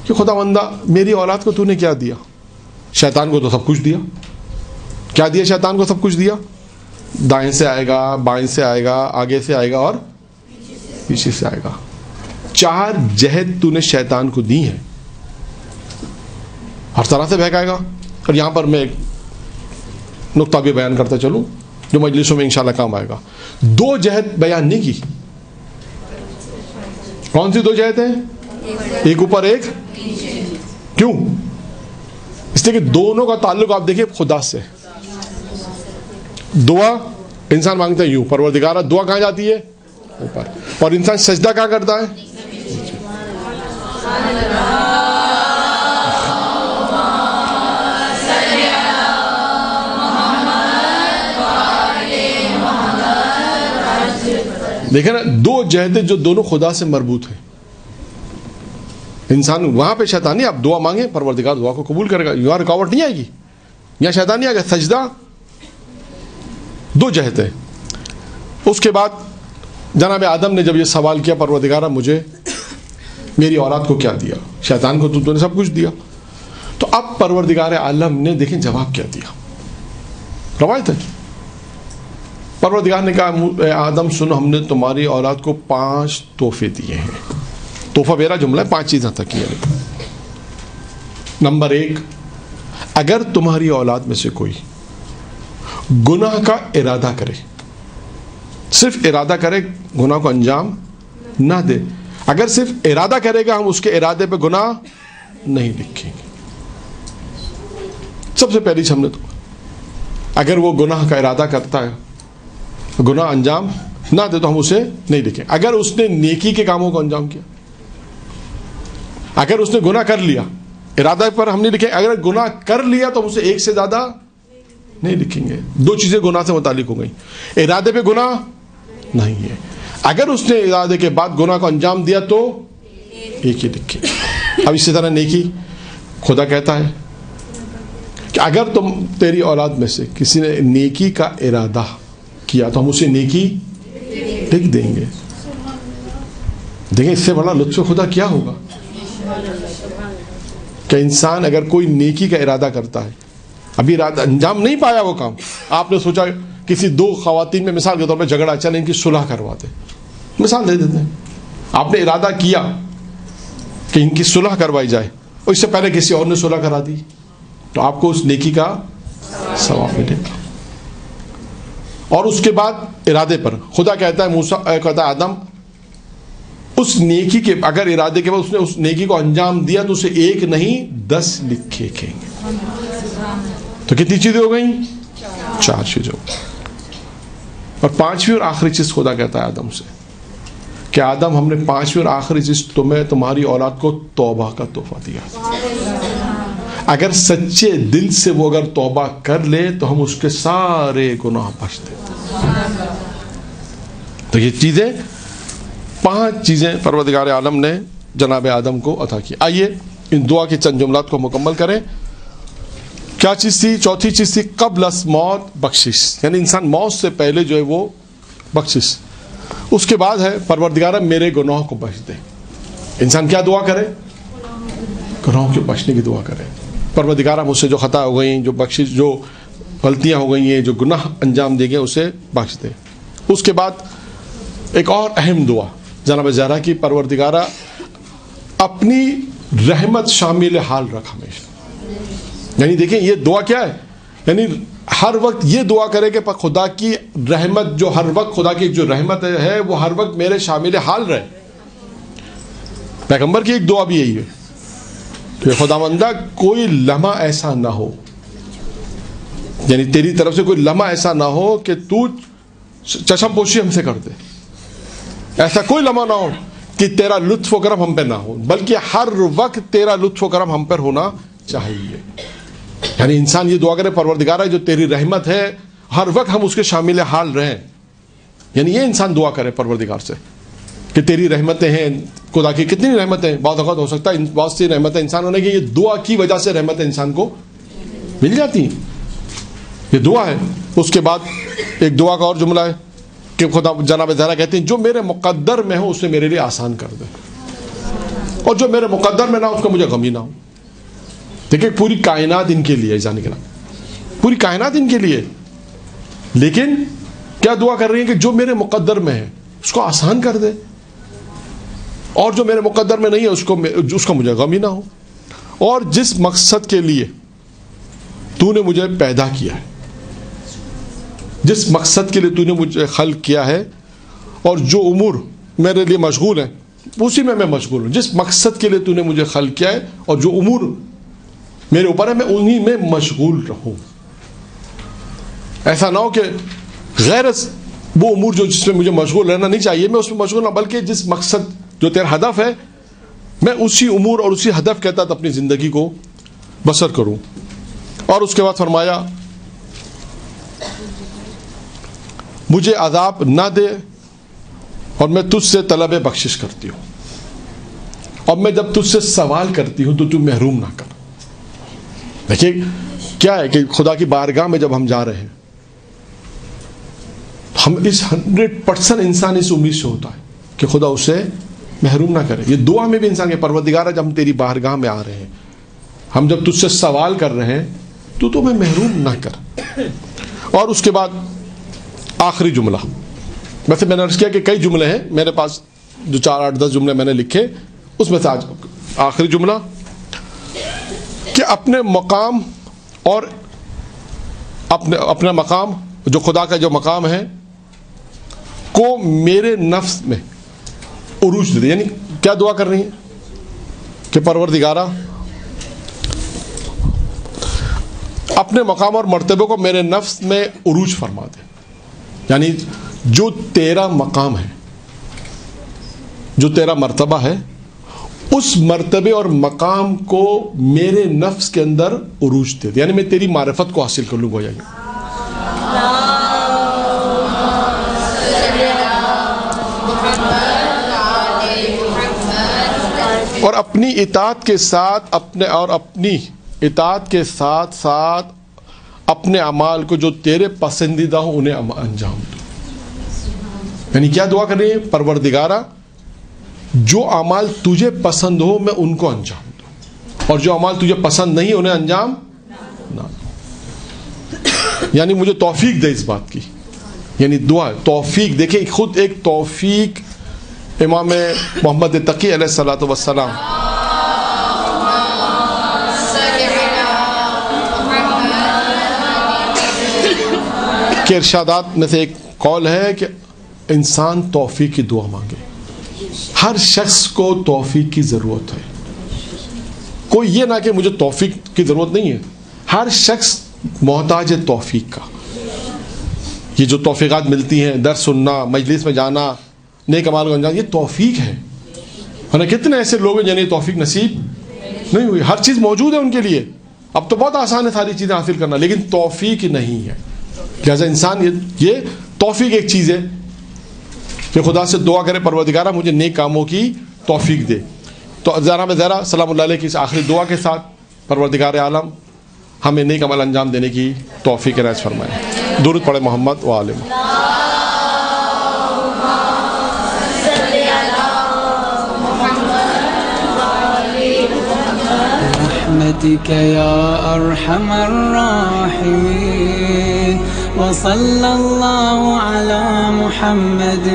کہ خدا بندہ میری اولاد کو تو نے کیا دیا. شیطان کو تو سب کچھ دیا. کیا دیا شیطان کو؟ سب کچھ دیا. دائیں سے آئے گا، بائیں سے آئے گا، آگے سے آئے گا اور پیچھے سے آئے گا. 4 جہد تو نے شیطان کو دی ہیں، ہر طرح سے بہکائے گا. اور یہاں پر میں ایک نقطہ بھی بیان کرتا چلوں جو مجلسوں میں انشاءاللہ کام آئے گا. 2 جہد بیان نہیں کی. کون سی 2 جہد ہیں؟ ایک اوپر ایک. کیوں؟ اس لیے کہ دونوں کا تعلق آپ دیکھیے خدا سے. دعا انسان مانگتا ہے یوں، پروردگارہ دعا کہاں جاتی ہے؟ اوپر. اور انسان سجدہ کہاں کرتا ہے؟ دیکھیں نا، 2 جہدیں جو دونوں خدا سے مربوط ہیں. انسان وہاں پہ شیطان نہیں، آپ دعا مانگیں پروردگار دعا کو قبول کرے گا. یہاں رکاوٹ نہیں آئے گی، یہاں شیطان نہیں آئے گا. سجدہ 2 جہدیں. اس کے بعد جناب آدم نے جب یہ سوال کیا پروردگارہ مجھے میری اولاد کو کیا دیا. شیطان کو تو نے سب کچھ دیا. تو اب پروردگار عالم نے دیکھیں جواب کیا دیا. روایت ہے پروردگار نے کہا اے آدم سنو، ہم نے تمہاری اولاد کو 5 تحفے دیے ہیں. تحفہ میرا جملہ ہے، 5 چیزیں تک کیا. نمبر 1، اگر تمہاری اولاد میں سے کوئی گناہ کا ارادہ کرے، صرف ارادہ کرے، گناہ کو انجام نہ دے. اگر صرف ارادہ کرے گا ہم اس کے ارادے پہ گناہ نہیں لکھیں گے. سب سے پہلی ہم نے تو اگر وہ گناہ کا ارادہ کرتا ہے، گناہ انجام نہ دے تو ہم اسے نہیں لکھیں. اگر اس نے نیکی کے کاموں کو انجام کیا، اگر اس نے گناہ کر لیا، ارادہ پر ہم نہیں لکھیں. اگر گناہ کر لیا تو ہم اسے 1 سے زیادہ نہیں لکھیں گے. 2 چیزیں گناہ سے متعلق ہو گئی. ارادے پہ گناہ نہیں ہے. اگر اس نے ارادے کے بعد گناہ کو انجام دیا تو 1 ہی لکھیں. اب اسی طرح نیکی، خدا کہتا ہے کہ اگر تیری اولاد میں سے کسی نے نیکی کا ارادہ کیا تو ہم اسے نیکی لکھ دیں گے. دیکھیں اس سے بڑا لطف خدا کیا ہوگا کہ انسان اگر کوئی نیکی کا ارادہ کرتا ہے، ابھی ارادہ انجام نہیں پایا وہ کام، آپ نے سوچا کسی 2 خواتین میں مثال کے طور پہ جھگڑا، چلیں ان کی صلح کرواتے، مثال دے دیتے ہیں. آپ نے ارادہ کیا کہ ان کی صلح کروائی جائے اور اس سے پہلے کسی اور نے صلح کرا دی تو آپ کو اس نیکی کا ثواب ملے گا. اور اس کے بعد ارادے پر خدا کہتا ہے موسیٰ کہتا ہے آدم اس نیکی کے اگر ارادے کے بعد اس نے اس نیکی کو انجام دیا تو اسے 1 نہیں 10 لکھے گے. تو کتنی چیزیں ہو گئیں؟ 4 چیزیں ہو گئی. اور 5ویں اور آخری چیز خدا کہتا ہے آدم سے کہ آدم ہم نے 5ویں اور آخری چیز تمہیں تمہاری اولاد کو توبہ کا تحفہ دیا. اگر سچے دل سے وہ اگر توبہ کر لے تو ہم اس کے سارے گناہ بخش دیتے. تو یہ چیزیں 5 چیزیں پروردگار عالم نے جناب آدم کو عطا کی. آئیے ان دعا کے چند جملات کو مکمل کریں. کیا چیز تھی؟ چوتھی چیز تھی قبل از موت بخشش، یعنی انسان موت سے پہلے جو ہے وہ بخشش. اس کے بعد ہے پروردگار میرے گناہ کو بخش دے. انسان کیا دعا کرے؟ گناہوں کے بخشنے کی دعا کرے. پروردگار مجھ سے جو خطا ہو گئیں، جو بخشش، جو غلطیاں ہو گئی ہیں، جو گناہ انجام دے گئے اسے بخش دے. اس کے بعد ایک اور اہم دعا جناب زہرا کی، پروردگارہ اپنی رحمت شامل حال رکھ ہمیشہ. یعنی دیکھیں یہ دعا کیا ہے، یعنی ہر وقت یہ دعا کرے کہ خدا کی رحمت جو ہر وقت خدا کی جو رحمت ہے وہ ہر وقت میرے شامل حال رہے. پیغمبر کی ایک دعا بھی یہی ہے کہ خداوندہ کوئی لمحہ ایسا نہ ہو، یعنی تیری طرف سے کوئی لمحہ ایسا نہ ہو کہ تو چشم پوشی ہم سے کر دے. ایسا کوئی لمحہ نہ ہو کہ تیرا لطف و کرم ہم پہ نہ ہو, بلکہ ہر وقت تیرا لطف و کرم ہم پر ہونا چاہیے. یعنی انسان یہ دعا کرے پروردگارہ جو تیری رحمت ہے ہر وقت ہم اس کے شامل حال رہیں. یعنی یہ انسان دعا کرے پروردگار سے کہ تیری رحمتیں ہیں. خدا کی کتنی رحمتیں ہیں, بعض اوقات ہو سکتا ہے بہت سی رحمتیں انسان ہونے کی یہ دعا کی وجہ سے رحمتیں انسان کو مل جاتی ہیں. یہ دعا ہے. اس کے بعد ایک دعا کا اور جملہ ہے کہ خدا جناب زہرا کہتے ہیں جو میرے مقدر میں ہو اسے میرے لیے آسان کر دے, اور جو میرے مقدر میں نہ ہو اس کا مجھے غم ہی نہ ہو. دیکھیں پوری کائنات ان کے لیے جانے کے نام, پوری کائنات ان کے لیے, لیکن کیا دعا کر رہی ہیں کہ جو میرے مقدر میں ہے اس کو آسان کر دے, اور جو میرے مقدر میں نہیں ہے اس کا مجھے غم ہی نہ ہو. اور جس مقصد کے لیے تو نے مجھے پیدا کیا ہے, جس مقصد کے لیے تو نے مجھے خلق کیا ہے, اور جو امور میرے لیے مشغول ہیں اسی میں مشغول ہوں. جس مقصد کے لیے تو نے مجھے خلق کیا ہے اور جو امور میرے اوپر ہے میں انہی میں مشغول رہوں. ایسا نہ ہو کہ غیر وہ امور جو جس میں مجھے مشغول رہنا نہیں چاہیے میں اس میں مشغول نہ, بلکہ جس مقصد جو تیرا ہدف ہے میں اسی امور اور اسی ہدف کے تحت اپنی زندگی کو بسر کروں. اور اس کے بعد فرمایا مجھے عذاب نہ دے اور میں تجھ سے طلب بخشش کرتی ہوں, اور میں جب تجھ سے سوال کرتی ہوں تو تو محروم نہ کر. دیکھیے کیا ہے کہ خدا کی بارگاہ میں جب ہم جا رہے ہیں ہم اس 100% انسان اس امید سے ہوتا ہے کہ خدا اسے محروم نہ کرے. یہ دعا میں بھی انسان کے پروردگارہ جب ہم تیری بارگاہ میں آ رہے ہیں, ہم جب تجھ سے سوال کر رہے ہیں تو تمہیں محروم نہ کر. اور اس کے بعد آخری جملہ, ویسے میں نے عرض کیا کہ کئی جملے ہیں میرے پاس جو 4 8 10 جملے میں نے لکھے, اس میں سے آج آخری جملہ کہ اپنے مقام اور اپنا مقام جو خدا کا جو مقام ہے کو میرے نفس میں عروج دے. یعنی کیا دعا کر رہی ہیں کہ پروردگارہ اپنے مقام اور مرتبے کو میرے نفس میں عروج فرما دے. یعنی جو تیرا مقام ہے, جو تیرا مرتبہ ہے, اس مرتبے اور مقام کو میرے نفس کے اندر عروج دے. یعنی میں تیری معرفت کو حاصل کر لوں گا. اور اپنی اطاعت کے ساتھ اپنی اطاعت کے ساتھ ساتھ اپنے اعمال کو جو تیرے پسندیدہ ہوں انہیں انجام دو. یعنی کیا دعا کر رہی ہے پروردگارہ جو اعمال تجھے پسند ہو میں ان کو انجام دو, اور جو اعمال تجھے پسند نہیں انہیں انجام نہ دو. یعنی مجھے توفیق دے اس بات کی. یعنی دعا توفیق. دیکھیں خود ایک توفیق امام محمد تقی علیہ الصلوۃ والسلام کے ارشادات میں سے ایک قول ہے کہ انسان توفیق کی دعا مانگے. ہر شخص کو توفیق کی ضرورت ہے. کوئی یہ نہ کہ مجھے توفیق کی ضرورت نہیں ہے, ہر شخص محتاج ہے توفیق کا. یہ جو توفیقات ملتی ہیں, درس سننا, مجلس میں جانا, نیک اعمال کو انجام, یہ توفیق ہے. ورنہ کتنے ایسے لوگ ہیں جنہیں توفیق نصیب نہیں ہوئی. ہر چیز موجود ہے ان کے لیے, اب تو بہت آسان ہے ساری چیزیں حاصل کرنا, لیکن توفیق نہیں ہے. لہٰذا انسان یہ توفیق ایک چیز ہے کہ خدا سے دعا کرے پروردگارہ مجھے نیک کاموں کی توفیق دے. تو جناب زہرا سلام اللہ علیہ کی اس آخری دعا کے ساتھ پروردگار عالم ہمیں نیک عمل انجام دینے کی توفیق عنایت فرمائے. درود پڑھے محمد و آل محمد. برحمتك يا أرحم الراحمين وصلى الله على محمد